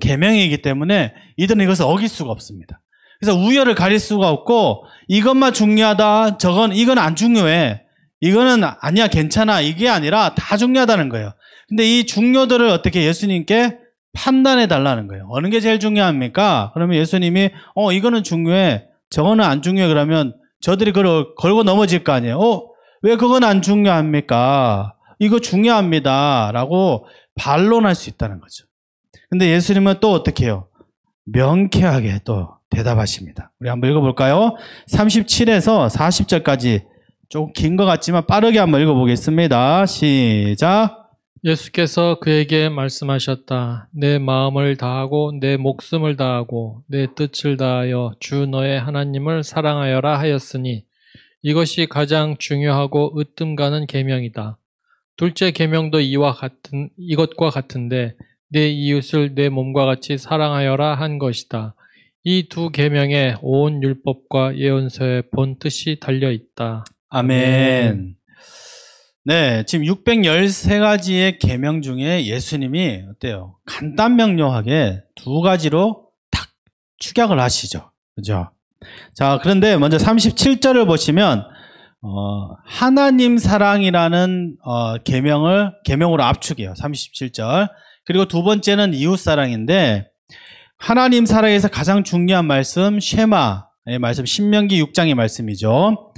계명이기 때문에 이들은 이것을 어길 수가 없습니다. 그래서 우열을 가릴 수가 없고 이것만 중요하다, 이건 안 중요해, 이거는 아니야 괜찮아, 이게 아니라 다 중요하다는 거예요. 근데 이 중요도를 어떻게 예수님께 판단해 달라는 거예요. 어느 게 제일 중요합니까? 그러면 예수님이 이거는 중요해, 저거는 안 중요해. 그러면 저들이 그걸 걸고 넘어질 거 아니에요. 왜 그건 안 중요합니까? 이거 중요합니다. 라고 반론할 수 있다는 거죠. 근데 예수님은 또 어떻게 해요? 명쾌하게 또 대답하십니다. 우리 한번 읽어볼까요? 37에서 40절까지 조금 긴 것 같지만 빠르게 한번 읽어보겠습니다. 시작. 예수께서 그에게 말씀하셨다. 내 마음을 다하고 내 목숨을 다하고 내 뜻을 다하여 주 너의 하나님을 사랑하여라 하였으니 이것이 가장 중요하고 으뜸 가는 계명이다. 둘째 계명도 이것과 같은데 내 이웃을 내 몸과 같이 사랑하여라 한 것이다. 이 두 계명에 온 율법과 예언서의 본 뜻이 달려 있다. 아멘. 네, 지금 613가지의 계명 중에 예수님이 어때요? 간단 명료하게 두 가지로 딱 축약을 하시죠. 그죠? 자, 그런데 먼저 37절을 보시면 하나님 사랑이라는 계명으로 압축해요. 37절. 그리고 두 번째는 이웃 사랑인데 하나님 사랑에서 가장 중요한 말씀 쉐마의 말씀, 신명기 6장의 말씀이죠.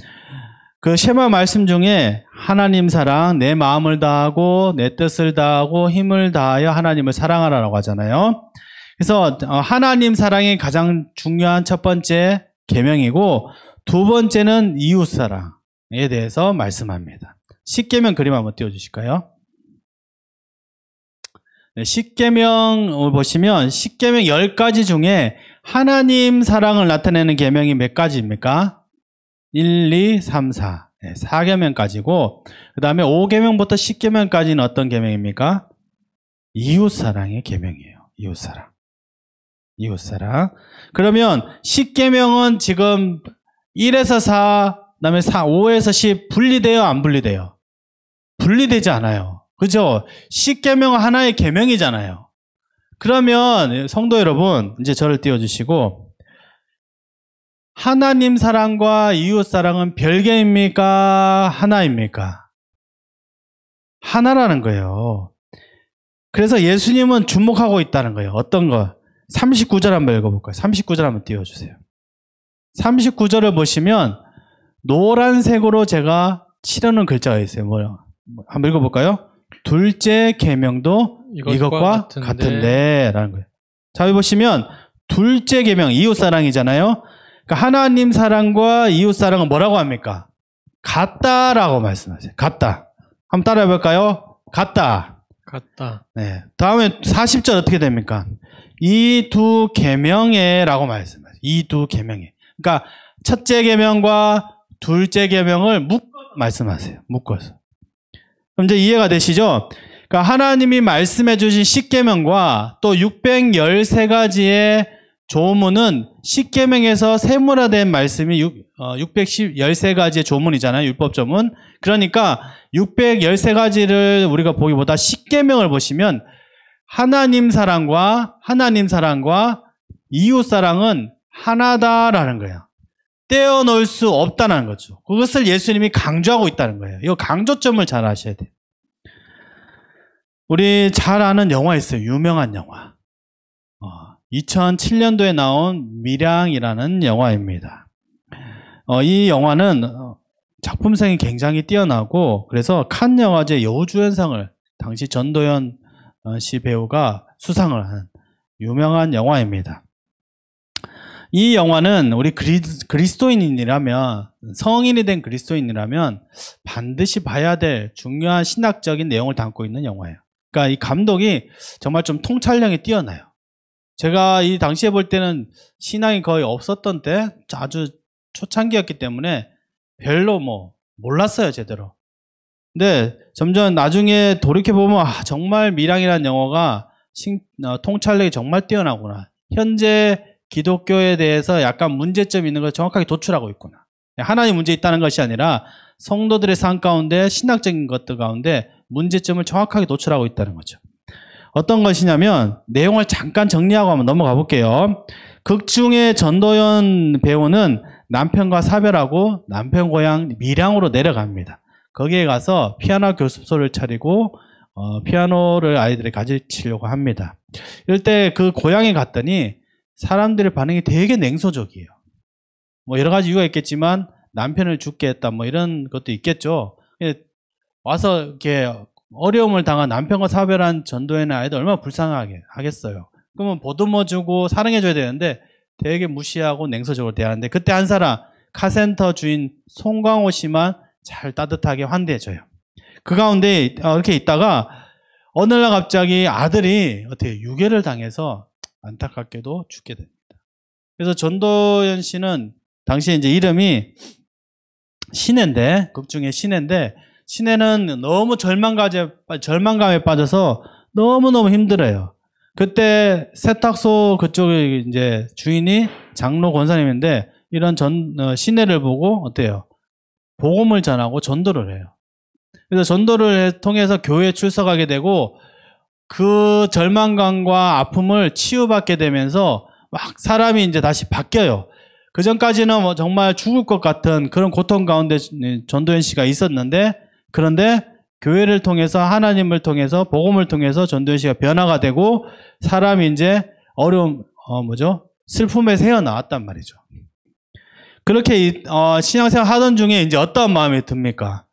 그 쉐마 말씀 중에 하나님 사랑, 내 마음을 다하고 내 뜻을 다하고 힘을 다하여 하나님을 사랑하라고 하잖아요. 그래서 하나님 사랑이 가장 중요한 첫 번째 계명이고 두 번째는 이웃 사랑에 대해서 말씀합니다. 십계명 그림 한번 띄워주실까요? 네, 십계명을 보시면 십계명 10가지 중에 하나님 사랑을 나타내는 계명이 몇 가지입니까? 1, 2, 3, 4. 네, 4계명까지고 그 다음에 5계명부터 10계명까지는 어떤 계명입니까? 이웃사랑의 계명이에요. 이웃사랑. 이웃사랑. 그러면 10계명은 지금 1에서 4, 그 다음에 5에서 10 분리돼요? 안 분리돼요? 분리되지 않아요. 그죠? 10계명은 하나의 계명이잖아요. 그러면 성도 여러분 이제 저를 띄워주시고 하나님 사랑과 이웃 사랑은 별개입니까? 하나입니까? 하나라는 거예요. 그래서 예수님은 주목하고 있다는 거예요. 어떤 거? 39절 한번 읽어볼까요? 39절 한번 띄워주세요. 39절을 보시면 노란색으로 제가 칠하는 글자가 있어요. 뭐요? 한번 읽어볼까요? 둘째 계명도 이것과 같은데 라는 거예요. 자, 여기 보시면 둘째 계명 이웃 사랑이잖아요. 그러니까 하나님 사랑과 이웃 사랑은 뭐라고 합니까? 같다라고 말씀하세요. 같다. 한번 따라해 볼까요? 같다. 같다. 네. 다음에 40절 어떻게 됩니까? 이 두 계명에라고 말씀하세요. 이 두 계명에. 그러니까 첫째 계명과 둘째 계명을 묶어 말씀하세요. 묶어서. 그럼 이제 이해가 되시죠? 그러니까 하나님이 말씀해 주신 십계명과 또 613가지의 조문은 십계명에서 세무화된 말씀이 613가지의 조문이잖아요. 율법 조문. 그러니까 613가지를 우리가 보기보다 십계명을 보시면 하나님 사랑과 이웃 사랑은 하나다라는 거예요. 떼어놓을 수 없다는 거죠. 그것을 예수님이 강조하고 있다는 거예요. 이 강조점을 잘 아셔야 돼요. 우리 잘 아는 영화 있어요. 유명한 영화. 2007년도에 나온 밀양이라는 영화입니다. 이 영화는 작품성이 굉장히 뛰어나고 그래서 칸 영화제 여우주연상을 당시 전도연 씨 배우가 수상을 한 유명한 영화입니다. 이 영화는 우리 그리스도인이라면 성인이 된 그리스도인이라면 반드시 봐야 될 중요한 신학적인 내용을 담고 있는 영화예요. 그러니까 이 감독이 정말 좀 통찰력이 뛰어나요. 제가 이 당시에 볼 때는 신앙이 거의 없었던 때 아주 초창기였기 때문에 별로 몰랐어요, 제대로. 근데 점점 나중에 돌이켜보면 정말 밀양이라는 영화가 통찰력이 정말 뛰어나구나. 현재 기독교에 대해서 약간 문제점이 있는 걸 정확하게 도출하고 있구나. 하나님 문제 있다는 것이 아니라 성도들의 삶 가운데 신학적인 것들 가운데 문제점을 정확하게 도출하고 있다는 거죠. 어떤 것이냐면 내용을 잠깐 정리하고 한번 넘어가 볼게요. 극 중에 전도연 배우는 남편과 사별하고 남편 고향 밀양으로 내려갑니다. 거기에 가서 피아노 교습소를 차리고 피아노를 아이들이 가르치려고 합니다. 이럴 때 그 고향에 갔더니 사람들의 반응이 되게 냉소적이에요. 뭐 여러 가지 이유가 있겠지만 남편을 죽게 했다 뭐 이런 것도 있겠죠. 와서 이렇게 어려움을 당한 남편과 사별한 전도연의 아이들 얼마나 불쌍하게 하겠어요. 그러면 보듬어주고 사랑해줘야 되는데 되게 무시하고 냉소적으로 대하는데, 그때 한 사람 카센터 주인 송광호 씨만 잘 따뜻하게 환대해줘요. 그 가운데 이렇게 있다가 어느 날 갑자기 아들이 어떻게 유괴를 당해서 안타깝게도 죽게 됩니다. 그래서 전도연 씨는 당시에 이제 이름이 신혜인데, 극 중에 신혜인데, 신혜는 너무 절망감에 빠져서 너무너무 힘들어요. 그때 세탁소 그쪽에 이제 주인이 장로 권사님인데, 이런 신혜를 보고 어때요? 복음을 전하고 전도를 해요. 그래서 전도를 통해서 교회에 출석하게 되고, 그 절망감과 아픔을 치유받게 되면서 막 사람이 이제 다시 바뀌어요. 그 전까지는 뭐 정말 죽을 것 같은 그런 고통 가운데 전도연 씨가 있었는데, 그런데 교회를 통해서, 하나님을 통해서, 복음을 통해서 전도연 씨가 변화가 되고 사람이 이제 어려움, 슬픔에서 헤어나왔단 말이죠. 그렇게 신앙생활 하던 중에 이제 어떤 마음이 듭니까?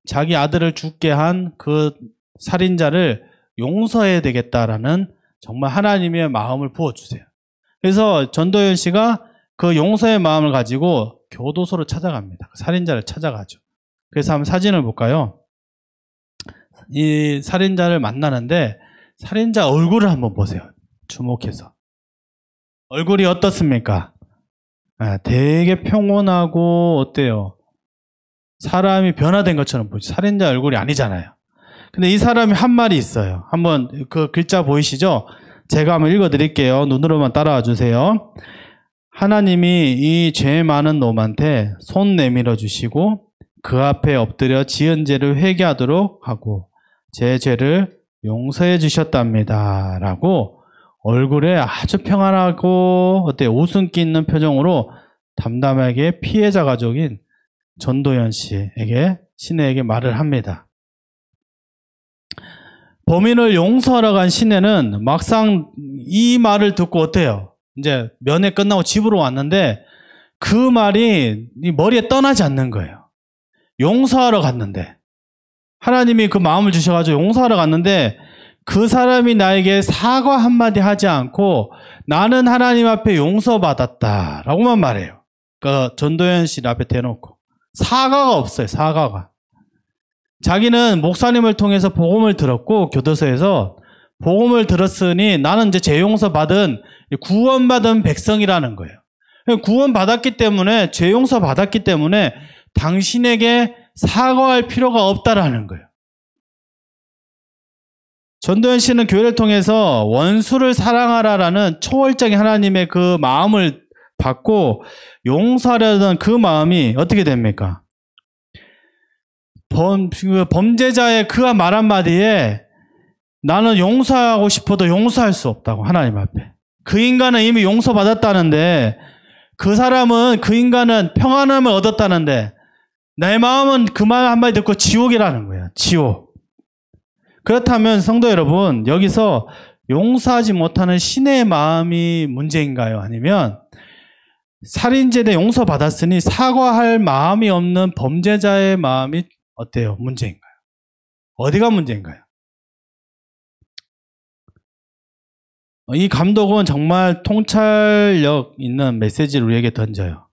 자기 아들을 죽게 한 그 살인자를 용서해야 되겠다라는 정말 하나님의 마음을 부어주세요. 그래서 전도연 씨가 그 용서의 마음을 가지고 교도소를 찾아갑니다. 살인자를 찾아가죠. 그래서 한번 사진을 볼까요? 이 살인자를 만나는데 살인자 얼굴을 한번 보세요. 주목해서. 얼굴이 어떻습니까? 되게 평온하고 어때요? 사람이 변화된 것처럼 보이죠. 살인자 얼굴이 아니잖아요. 근데 이 사람이 한 말이 있어요. 한번 그 글자 보이시죠? 제가 한번 읽어드릴게요. 눈으로만 따라와 주세요. 하나님이 이 죄 많은 놈한테 손 내밀어 주시고 그 앞에 엎드려 지은 죄를 회개하도록 하고 제 죄를 용서해 주셨답니다. 라고 얼굴에 아주 평안하고 어때요? 웃음기 있는 표정으로 담담하게 피해자 가족인 전도연 씨에게, 신혜에게 말을 합니다. 범인을 용서하러 간 신혜는 막상 이 말을 듣고 어때요? 이제 면회 끝나고 집으로 왔는데 그 말이 머리에 떠나지 않는 거예요. 용서하러 갔는데, 하나님이 그 마음을 주셔가지고 용서하러 갔는데 그 사람이 나에게 사과 한마디 하지 않고 나는 하나님 앞에 용서받았다 라고만 말해요. 그 전도연 씨 앞에 대놓고 사과가 없어요. 사과가. 자기는 목사님을 통해서 복음을 들었고 교도소에서 복음을 들었으니 나는 이제 죄 용서받은 구원받은 백성이라는 거예요. 구원받았기 때문에, 죄 용서받았기 때문에 당신에게 사과할 필요가 없다라는 거예요. 전도연 씨는 교회를 통해서 원수를 사랑하라라는 초월적인 하나님의 그 마음을 받고 용서하려던 그 마음이 어떻게 됩니까? 범죄자의 그 말 한마디에 나는 용서하고 싶어도 용서할 수 없다고, 하나님 앞에. 그 인간은 이미 용서받았다는데, 그 사람은, 그 인간은 평안함을 얻었다는데 내 마음은 그 말 한마디 듣고 지옥이라는 거예요. 지옥. 그렇다면 성도 여러분, 여기서 용서하지 못하는 신의 마음이 문제인가요? 아니면 살인죄에 대해 용서받았으니 사과할 마음이 없는 범죄자의 마음이 어때요? 문제인가요? 어디가 문제인가요? 이 감독은 정말 통찰력 있는 메시지를 우리에게 던져요.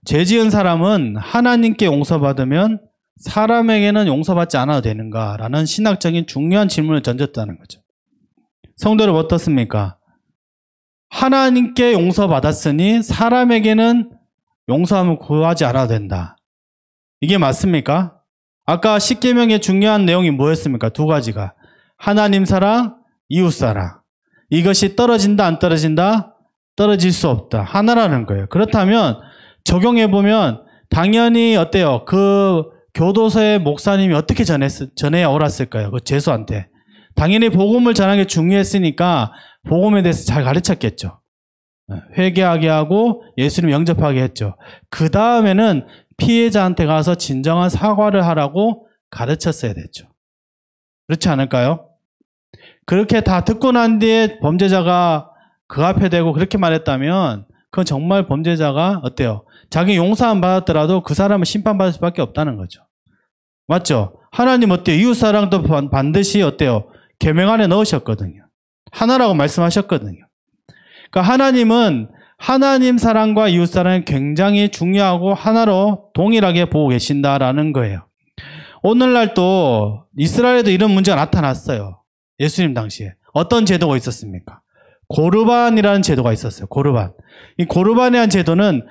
죄 지은 사람은 하나님께 용서받으면 사람에게는 용서받지 않아도 되는가라는 신학적인 중요한 질문을 던졌다는 거죠. 성도 여러분 어떻습니까? 하나님께 용서받았으니 사람에게는 용서함을 구하지 않아도 된다. 이게 맞습니까? 아까 십계명의 중요한 내용이 뭐였습니까? 두 가지가. 하나님 사랑, 이웃 사랑. 이것이 떨어진다, 안 떨어진다? 떨어질 수 없다. 하나라는 거예요. 그렇다면 적용해보면 당연히 어때요? 그 교도소의 목사님이 어떻게 전해 옳았을까요? 그 죄수한테. 당연히 복음을 전하는 게 중요했으니까 복음에 대해서 잘 가르쳤겠죠. 회개하게 하고 예수님 영접하게 했죠. 그 다음에는 피해자한테 가서 진정한 사과를 하라고 가르쳤어야 됐죠. 그렇지 않을까요? 그렇게 다 듣고 난 뒤에 범죄자가 그 앞에 대고 그렇게 말했다면 그건 정말 범죄자가 어때요? 자기 용서 안 받았더라도 그 사람은 심판받을 수밖에 없다는 거죠. 맞죠? 하나님 어때요? 이웃사랑도 반드시 어때요? 계명 안에 넣으셨거든요. 하나라고 말씀하셨거든요. 그러니까 하나님은 하나님 사랑과 이웃사랑이 굉장히 중요하고 하나로 동일하게 보고 계신다라는 거예요. 오늘날 또 이스라엘에도 이런 문제가 나타났어요. 예수님 당시에. 어떤 제도가 있었습니까? 고르반이라는 제도가 있었어요. 고르반. 이 고르반이라는 제도는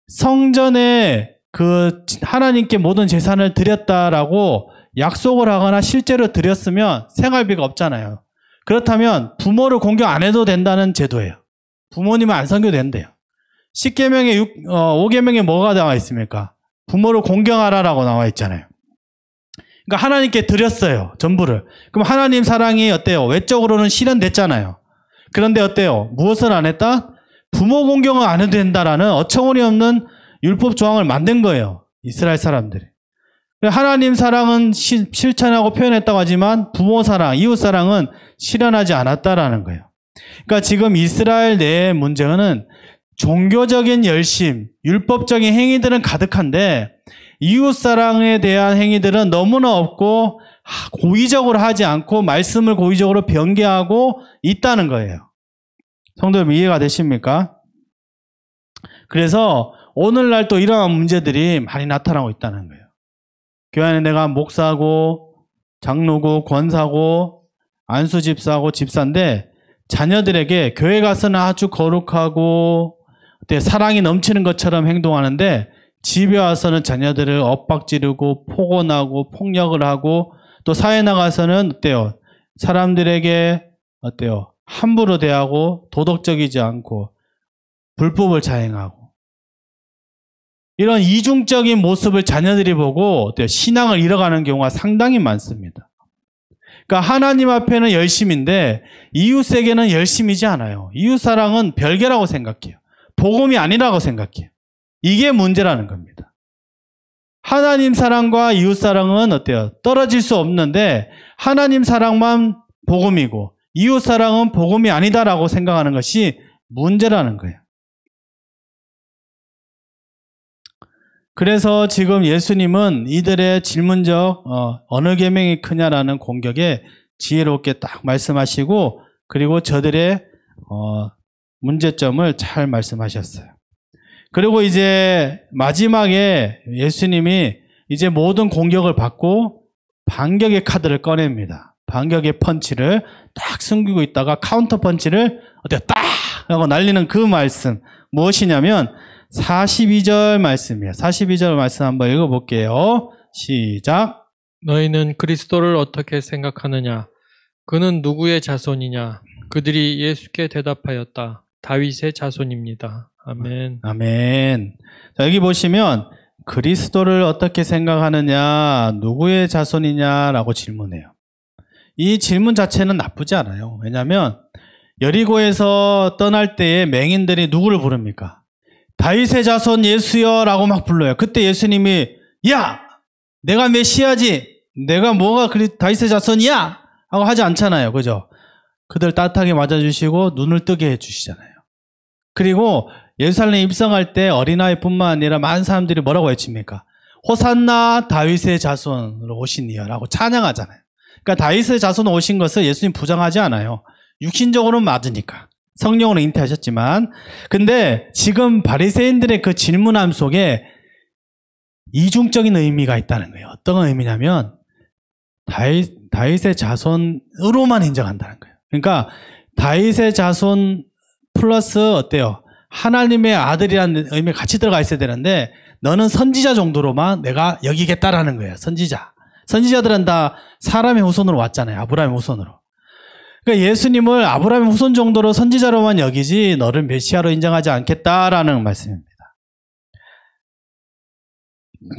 성전에 그 하나님께 모든 재산을 드렸다라고 약속을 하거나 실제로 드렸으면 생활비가 없잖아요. 그렇다면 부모를 공경 안 해도 된다는 제도예요. 부모님은 안 섬겨도 된대요. 10계명에 5계명에 뭐가 나와 있습니까? 부모를 공경하라라고 나와 있잖아요. 그러니까 하나님께 드렸어요. 전부를. 그럼 하나님 사랑이 어때요? 외적으로는 실현됐잖아요. 그런데 어때요? 무엇을 안 했다? 부모 공경을 안 해도 된다라는 어처구니 없는 율법 조항을 만든 거예요. 이스라엘 사람들이. 하나님 사랑은 실천하고 표현했다고 하지만 부모 사랑, 이웃 사랑은 실현하지 않았다라는 거예요. 그러니까 지금 이스라엘 내의 문제는 종교적인 열심, 율법적인 행위들은 가득한데 이웃 사랑에 대한 행위들은 너무나 없고 고의적으로 하지 않고 말씀을 고의적으로 변개하고 있다는 거예요. 성도 여러분 이해가 되십니까? 그래서 오늘날 또 이러한 문제들이 많이 나타나고 있다는 거예요. 교회 안에 내가 목사고 장로고 권사고 안수집사고 집사인데 자녀들에게 교회 가서는 아주 거룩하고 사랑이 넘치는 것처럼 행동하는데 집에 와서는 자녀들을 엇박지르고 폭언하고 폭력을 하고 또 사회 나가서는 어때요? 사람들에게 어때요? 함부로 대하고 도덕적이지 않고 불법을 자행하고 이런 이중적인 모습을 자녀들이 보고 어때요? 신앙을 잃어가는 경우가 상당히 많습니다. 그러니까 하나님 앞에는 열심인데 이웃에게는 열심이지 않아요. 이웃 사랑은 별개라고 생각해요. 복음이 아니라고 생각해요. 이게 문제라는 겁니다. 하나님 사랑과 이웃 사랑은 어때요? 떨어질 수 없는데 하나님 사랑만 복음이고 이웃 사랑은 복음이 아니다라고 생각하는 것이 문제라는 거예요. 그래서 지금 예수님은 이들의 질문적 어느 계명이 크냐라는 공격에 지혜롭게 딱 말씀하시고 그리고 저들의 문제점을 잘 말씀하셨어요. 그리고 이제 마지막에 예수님이 이제 모든 공격을 받고 반격의 카드를 꺼냅니다. 반격의 펀치를 딱 숨기고 있다가 카운터 펀치를 어때요? 딱 하고 날리는 그 말씀 무엇이냐면 42절 말씀이에요. 42절 말씀 한번 읽어볼게요. 시작. 너희는 그리스도를 어떻게 생각하느냐? 그는 누구의 자손이냐? 그들이 예수께 대답하였다. 다윗의 자손입니다. 아멘. 아멘. 자, 여기 보시면 그리스도를 어떻게 생각하느냐? 누구의 자손이냐라고 질문해요. 이 질문 자체는 나쁘지 않아요. 왜냐하면 여리고에서 떠날 때에 맹인들이 누구를 부릅니까? 다윗의 자손 예수여라고 막 불러요. 그때 예수님이 야! 내가 메시아지! 내가 뭐가 다윗의 자손이야! 하고 하지 않잖아요. 그죠? 그들 따뜻하게 맞아주시고 눈을 뜨게 해주시잖아요. 그리고 예루살렘에 입성할 때 어린아이뿐만 아니라 많은 사람들이 뭐라고 외칩니까? 호산나 다윗의 자손으로 오시니여 라고 찬양하잖아요. 그러니까 다윗의 자손 오신 것을 예수님 부정하지 않아요. 육신적으로는 맞으니까. 성령으로 잉태하셨지만 근데 지금 바리새인들의 그 질문함 속에 이중적인 의미가 있다는 거예요. 어떤 의미냐면 다윗의 자손으로만 인정한다는 거예요. 그러니까 다윗의 자손 플러스 어때요? 하나님의 아들이라는 의미가 같이 들어가 있어야 되는데 너는 선지자 정도로만 내가 여기겠다라는 거예요. 선지자들은 다 사람의 후손으로 왔잖아요. 아브라함의 후손으로. 그러니까 예수님을 아브라함의 후손 정도로 선지자로만 여기지 너를 메시아로 인정하지 않겠다라는 말씀입니다.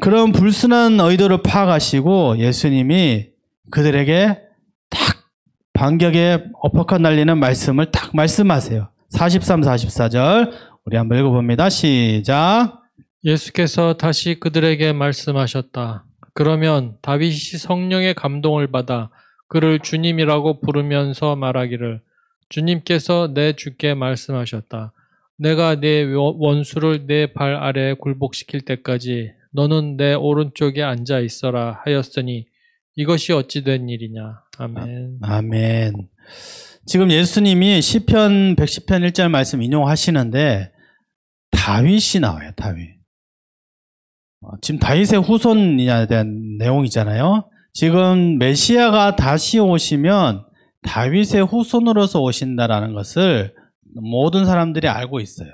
그런 불순한 의도를 파악하시고 예수님이 그들에게 딱 반격에 어퍼컷 날리는 말씀을 딱 말씀하세요. 43, 44절 우리 한번 읽어봅니다. 시작. 예수께서 다시 그들에게 말씀하셨다. 그러면 다윗이 성령의 감동을 받아 그를 주님이라고 부르면서 말하기를 주님께서 내 주께 말씀하셨다. 내가 내 원수를 내 발 아래에 굴복시킬 때까지 너는 내 오른쪽에 앉아 있어라 하였으니 이것이 어찌 된 일이냐. 아멘. 아멘. 지금 예수님이 시편 110편 1절 말씀 인용하시는데 다윗이 나와요. 다윗. 지금 다윗의 후손이냐에 대한 내용이잖아요. 지금 메시아가 다시 오시면 다윗의 후손으로서 오신다라는 것을 모든 사람들이 알고 있어요.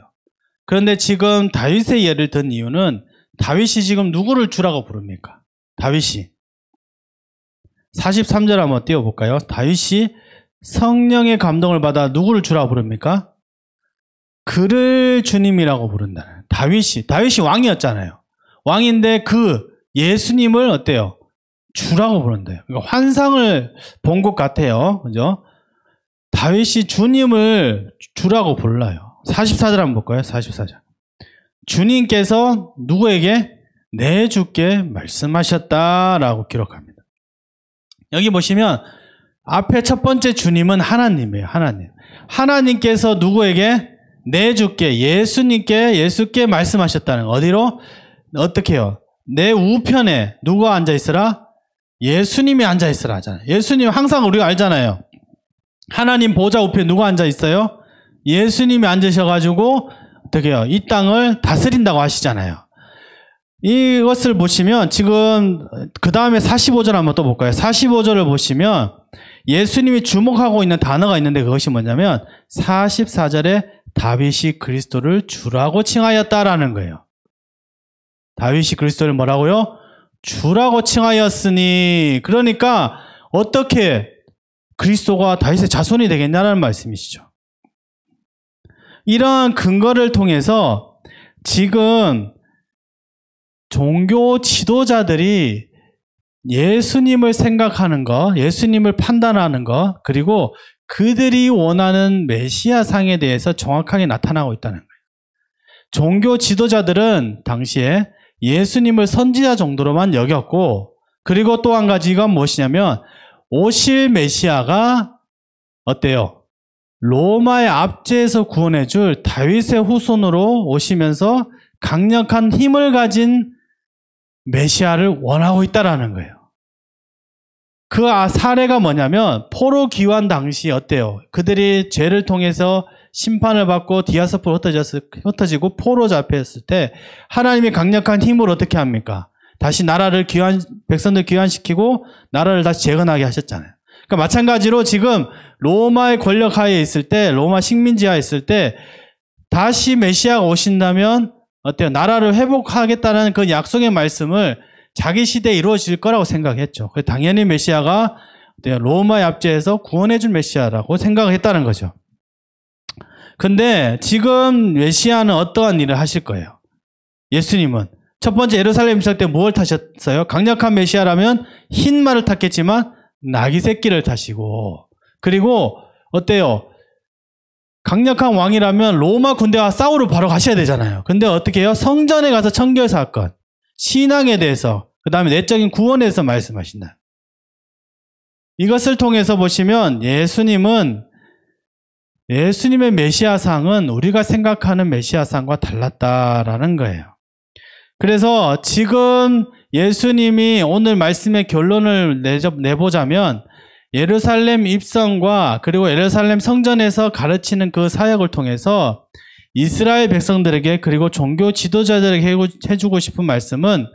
그런데 지금 다윗의 예를 든 이유는 다윗이 지금 누구를 주라고 부릅니까? 다윗이 43절 한번 띄워볼까요? 다윗이 성령의 감동을 받아 누구를 주라고 부릅니까? 그를 주님이라고 부른다. 다윗이 왕이었잖아요. 왕인데 그 예수님을 어때요? 주라고 부른대요. 그러니까 환상을 본 것 같아요. 그죠? 다윗이 주님을 주라고 불러요. 44절 한번 볼까요? 44절. 주님께서 누구에게? 내 주께 말씀하셨다라고 기록합니다. 여기 보시면 앞에 첫 번째 주님은 하나님이에요. 하나님. 하나님께서 누구에게? 내 주께, 예수께 말씀하셨다는 거. 어디로? 어떻게 해요? 내 우편에 누가 앉아있으라? 예수님이 앉아있으라 하잖아요. 예수님 항상 우리가 알잖아요. 하나님 보좌 우편에 누가 앉아있어요? 예수님이 앉으셔가지고 어떻게 해요? 이 땅을 다스린다고 하시잖아요. 이것을 보시면 지금 그 다음에 45절 한번 또 볼까요? 45절을 보시면 예수님이 주목하고 있는 단어가 있는데 그것이 뭐냐면 44절에 다윗이 그리스도를 주라고 칭하였다라는 거예요. 다윗이 그리스도를 뭐라고요? 주라고 칭하였으니, 그러니까 어떻게 그리스도가 다윗의 자손이 되겠냐는 말씀이시죠. 이러한 근거를 통해서 지금 종교 지도자들이 예수님을 생각하는 것, 예수님을 판단하는 것, 그리고 그들이 원하는 메시아상에 대해서 정확하게 나타나고 있다는 거예요. 종교 지도자들은 당시에 예수님을 선지자 정도로만 여겼고, 그리고 또 한 가지가 무엇이냐면 오실 메시아가 어때요? 로마의 압제에서 구원해줄 다윗의 후손으로 오시면서 강력한 힘을 가진 메시아를 원하고 있다라는 거예요. 그 사례가 뭐냐면 포로 기환 당시 어때요? 그들이 죄를 통해서 심판을 받고 디아스포로 흩어지고 포로 잡혔을 때 하나님이 강력한 힘으로 어떻게 합니까? 다시 나라를 백성들 귀환시키고 나라를 다시 재건하게 하셨잖아요. 그러니까 마찬가지로 지금 로마의 권력 하에 있을 때, 로마 식민지 하에 있을 때 다시 메시아가 오신다면 어때요? 나라를 회복하겠다는 그 약속의 말씀을 자기 시대에 이루어질 거라고 생각했죠. 당연히 메시아가 로마의 압제에서 구원해줄 메시아라고 생각을 했다는 거죠. 근데 지금 메시아는 어떠한 일을 하실 거예요? 예수님은 첫 번째 예루살렘 입성 때 무엇을 타셨어요? 강력한 메시아라면 흰 말을 탔겠지만 나귀 새끼를 타시고, 그리고 어때요? 강력한 왕이라면 로마 군대와 싸우러 바로 가셔야 되잖아요. 근데 어떻게 해요? 성전에 가서 청결 사건, 신앙에 대해서, 그 다음에 내적인 구원에 대해서 말씀하신다. 이것을 통해서 보시면 예수님의 메시아상은 우리가 생각하는 메시아상과 달랐다라는 거예요. 그래서 지금 예수님이 오늘 말씀의 결론을 내보자면 예루살렘 입성과 그리고 예루살렘 성전에서 가르치는 그 사역을 통해서 이스라엘 백성들에게 그리고 종교 지도자들에게 해주고 싶은 말씀은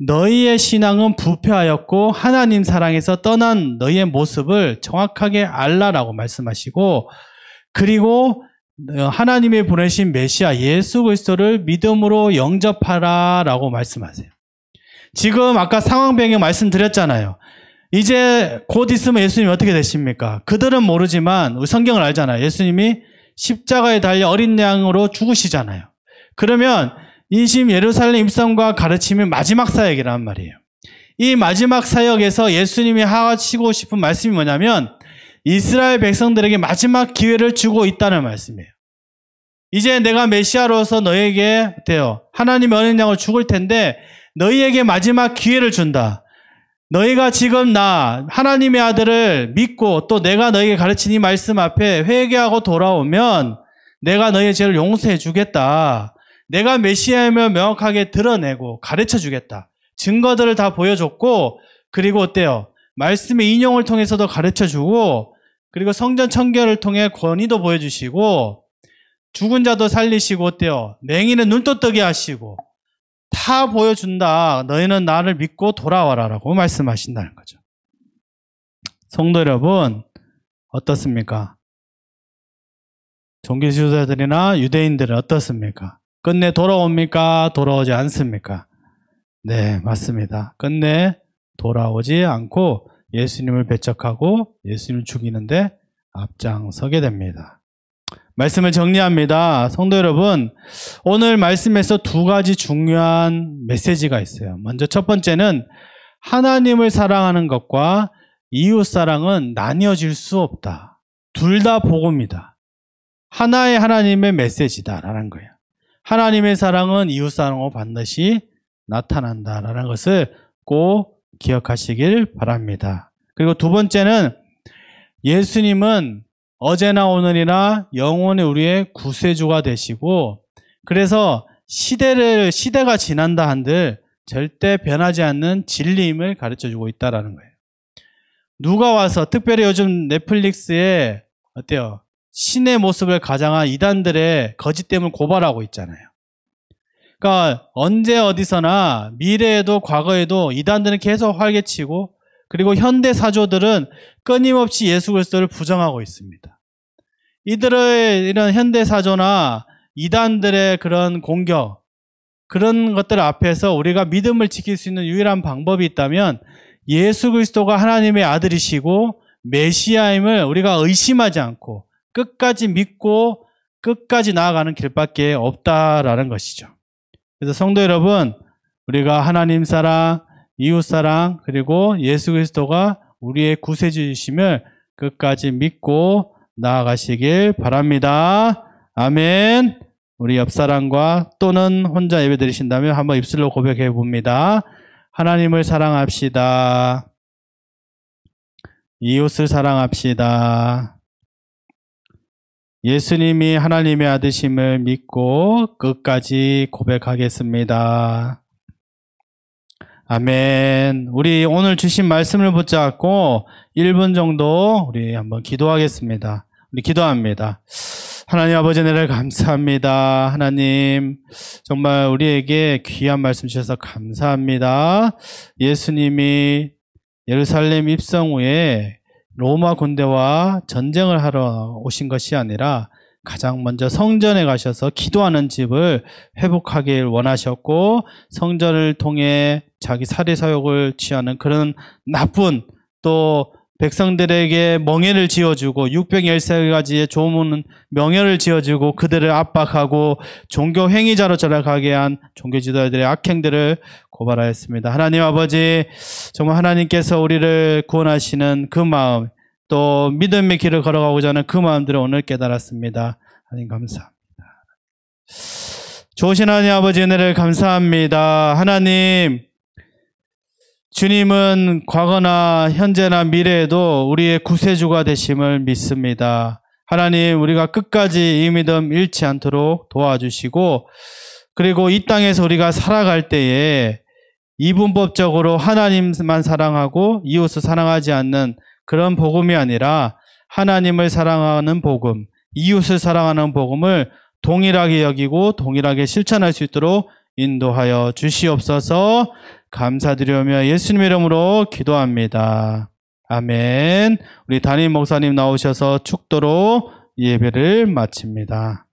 너희의 신앙은 부패하였고 하나님 사랑에서 떠난 너희의 모습을 정확하게 알라라고 말씀하시고, 그리고 하나님이 보내신 메시아 예수 그리스도를 믿음으로 영접하라라고 말씀하세요. 지금 아까 상황 배경 말씀드렸잖아요. 이제 곧 있으면 예수님이 어떻게 되십니까? 그들은 모르지만 우리 성경을 알잖아요. 예수님이 십자가에 달려 어린 양으로 죽으시잖아요. 그러면 이 지금 예루살렘 입성과 가르침이 마지막 사역이란 말이에요. 이 마지막 사역에서 예수님이 하시고 싶은 말씀이 뭐냐면 이스라엘 백성들에게 마지막 기회를 주고 있다는 말씀이에요. 이제 내가 메시아로서 너에게 어때요? 하나님의 어린 양으로 죽을 텐데 너희에게 마지막 기회를 준다. 너희가 지금 나 하나님의 아들을 믿고 또 내가 너희에게 가르친 이 말씀 앞에 회개하고 돌아오면 내가 너희의 죄를 용서해 주겠다. 내가 메시아임을 명확하게 드러내고 가르쳐 주겠다. 증거들을 다 보여줬고, 그리고 어때요? 말씀의 인용을 통해서도 가르쳐 주고, 그리고 성전 청결을 통해 권위도 보여주시고, 죽은 자도 살리시고, 어때요? 맹인은 눈도 뜨게 하시고, 다 보여준다. 너희는 나를 믿고 돌아와라 라고 말씀하신다는 거죠. 성도 여러분, 어떻습니까? 종교 지도자들이나 유대인들은 어떻습니까? 끝내 돌아옵니까? 돌아오지 않습니까? 네, 맞습니다. 끝내 돌아오지 않고 예수님을 배척하고 예수님을 죽이는데 앞장서게 됩니다. 말씀을 정리합니다. 성도 여러분, 오늘 말씀에서 두 가지 중요한 메시지가 있어요. 먼저 첫 번째는 하나님을 사랑하는 것과 이웃 사랑은 나뉘어질 수 없다. 둘 다 복음이다. 하나의 하나님의 메시지다라는 거예요. 하나님의 사랑은 이웃 사랑으로 반드시 나타난다라는 것을 꼭 기억하시길 바랍니다. 그리고 두 번째는 예수님은 어제나 오늘이나 영원히 우리의 구세주가 되시고, 그래서 시대가 지난다 한들 절대 변하지 않는 진리임을 가르쳐주고 있다는 거예요. 누가 와서, 특별히 요즘 넷플릭스에 어때요? 신의 모습을 가장한 이단들의 거짓됨을 고발하고 있잖아요. 그러니까 언제 어디서나 미래에도 과거에도 이단들은 계속 활개치고, 그리고 현대 사조들은 끊임없이 예수 그리스도를 부정하고 있습니다. 이들의 이런 현대 사조나 이단들의 그런 공격, 그런 것들 앞에서 우리가 믿음을 지킬 수 있는 유일한 방법이 있다면 예수 그리스도가 하나님의 아들이시고 메시아임을 우리가 의심하지 않고 끝까지 믿고 끝까지 나아가는 길밖에 없다라는 것이죠. 그래서 성도 여러분, 우리가 하나님 사랑, 이웃 사랑, 그리고 예수 그리스도가 우리의 구세주이심을 끝까지 믿고 나아가시길 바랍니다. 아멘. 우리 옆사람과 또는 혼자 예배드리신다면 한번 입술로 고백해 봅니다. 하나님을 사랑합시다. 이웃을 사랑합시다. 예수님이 하나님의 아들심을 믿고 끝까지 고백하겠습니다. 아멘. 우리 오늘 주신 말씀을 붙잡고 1분 정도 우리 한번 기도하겠습니다. 우리 기도합니다. 하나님 아버지, 은혜를 감사합니다. 하나님, 정말 우리에게 귀한 말씀 주셔서 감사합니다. 예수님이 예루살렘 입성 후에 로마 군대와 전쟁을 하러 오신 것이 아니라 가장 먼저 성전에 가셔서 기도하는 집을 회복하길 원하셨고, 성전을 통해 자기 살해 사욕을 취하는 그런 나쁜, 또 백성들에게 멍해를 지어주고 613가지의 조문 명예를 지어주고 그들을 압박하고 종교 행위자로 전락하게 한 종교 지도자들의 악행들을 고발하였습니다. 하나님 아버지, 정말 하나님께서 우리를 구원하시는 그 마음, 또 믿음의 길을 걸어가고자 하는 그 마음들을 오늘 깨달았습니다. 하나님 감사합니다. 좋으신 하나님 아버지, 은혜를 감사합니다. 하나님, 주님은 과거나 현재나 미래에도 우리의 구세주가 되심을 믿습니다. 하나님, 우리가 끝까지 이 믿음 잃지 않도록 도와주시고, 그리고 이 땅에서 우리가 살아갈 때에 이분법적으로 하나님만 사랑하고 이웃을 사랑하지 않는 그런 복음이 아니라 하나님을 사랑하는 복음, 이웃을 사랑하는 복음을 동일하게 여기고 동일하게 실천할 수 있도록 인도하여 주시옵소서. 감사드리며 예수님의 이름으로 기도합니다. 아멘. 우리 담임 목사님 나오셔서 축도로 예배를 마칩니다.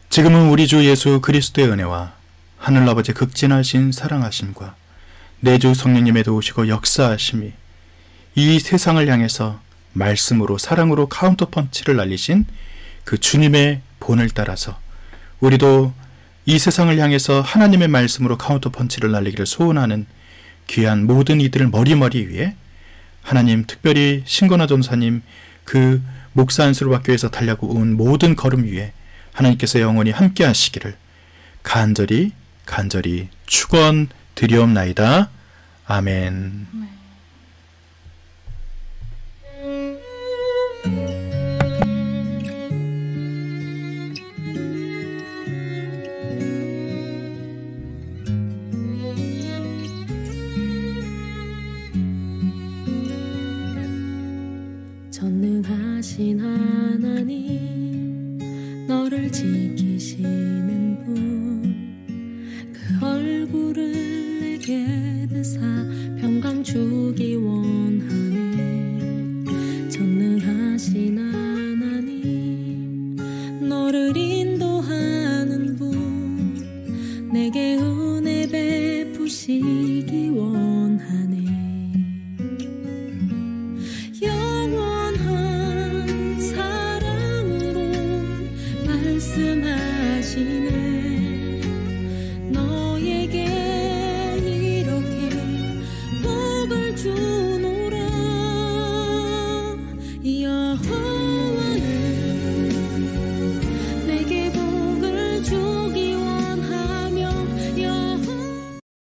지금은 우리 주 예수 그리스도의 은혜와 하늘아버지 극진하신 사랑하심과 내주 성령님의 도우시고 역사하심이 이 세상을 향해서 말씀으로 사랑으로 카운터펀치를 날리신 그 주님의 본을 따라서 우리도 이 세상을 향해서 하나님의 말씀으로 카운터펀치를 날리기를 소원하는 귀한 모든 이들을 머리머리 위에 하나님, 특별히 신건화 전사님 그 목사 안수로학교에서 달려온 모든 걸음 위에 하나님께서 영원히 함께 하시기를 간절히 축원드리옵나이다. 아멘. 너를 지키시는 분 그 얼굴을 내게 드사 평강 주기 원하네. 전능하신 하나님 너를 인도하는 분 내게 은혜 베푸시기 원하네. 영원한 사랑으로 말씀하시네. 너에게 이렇게 복을 주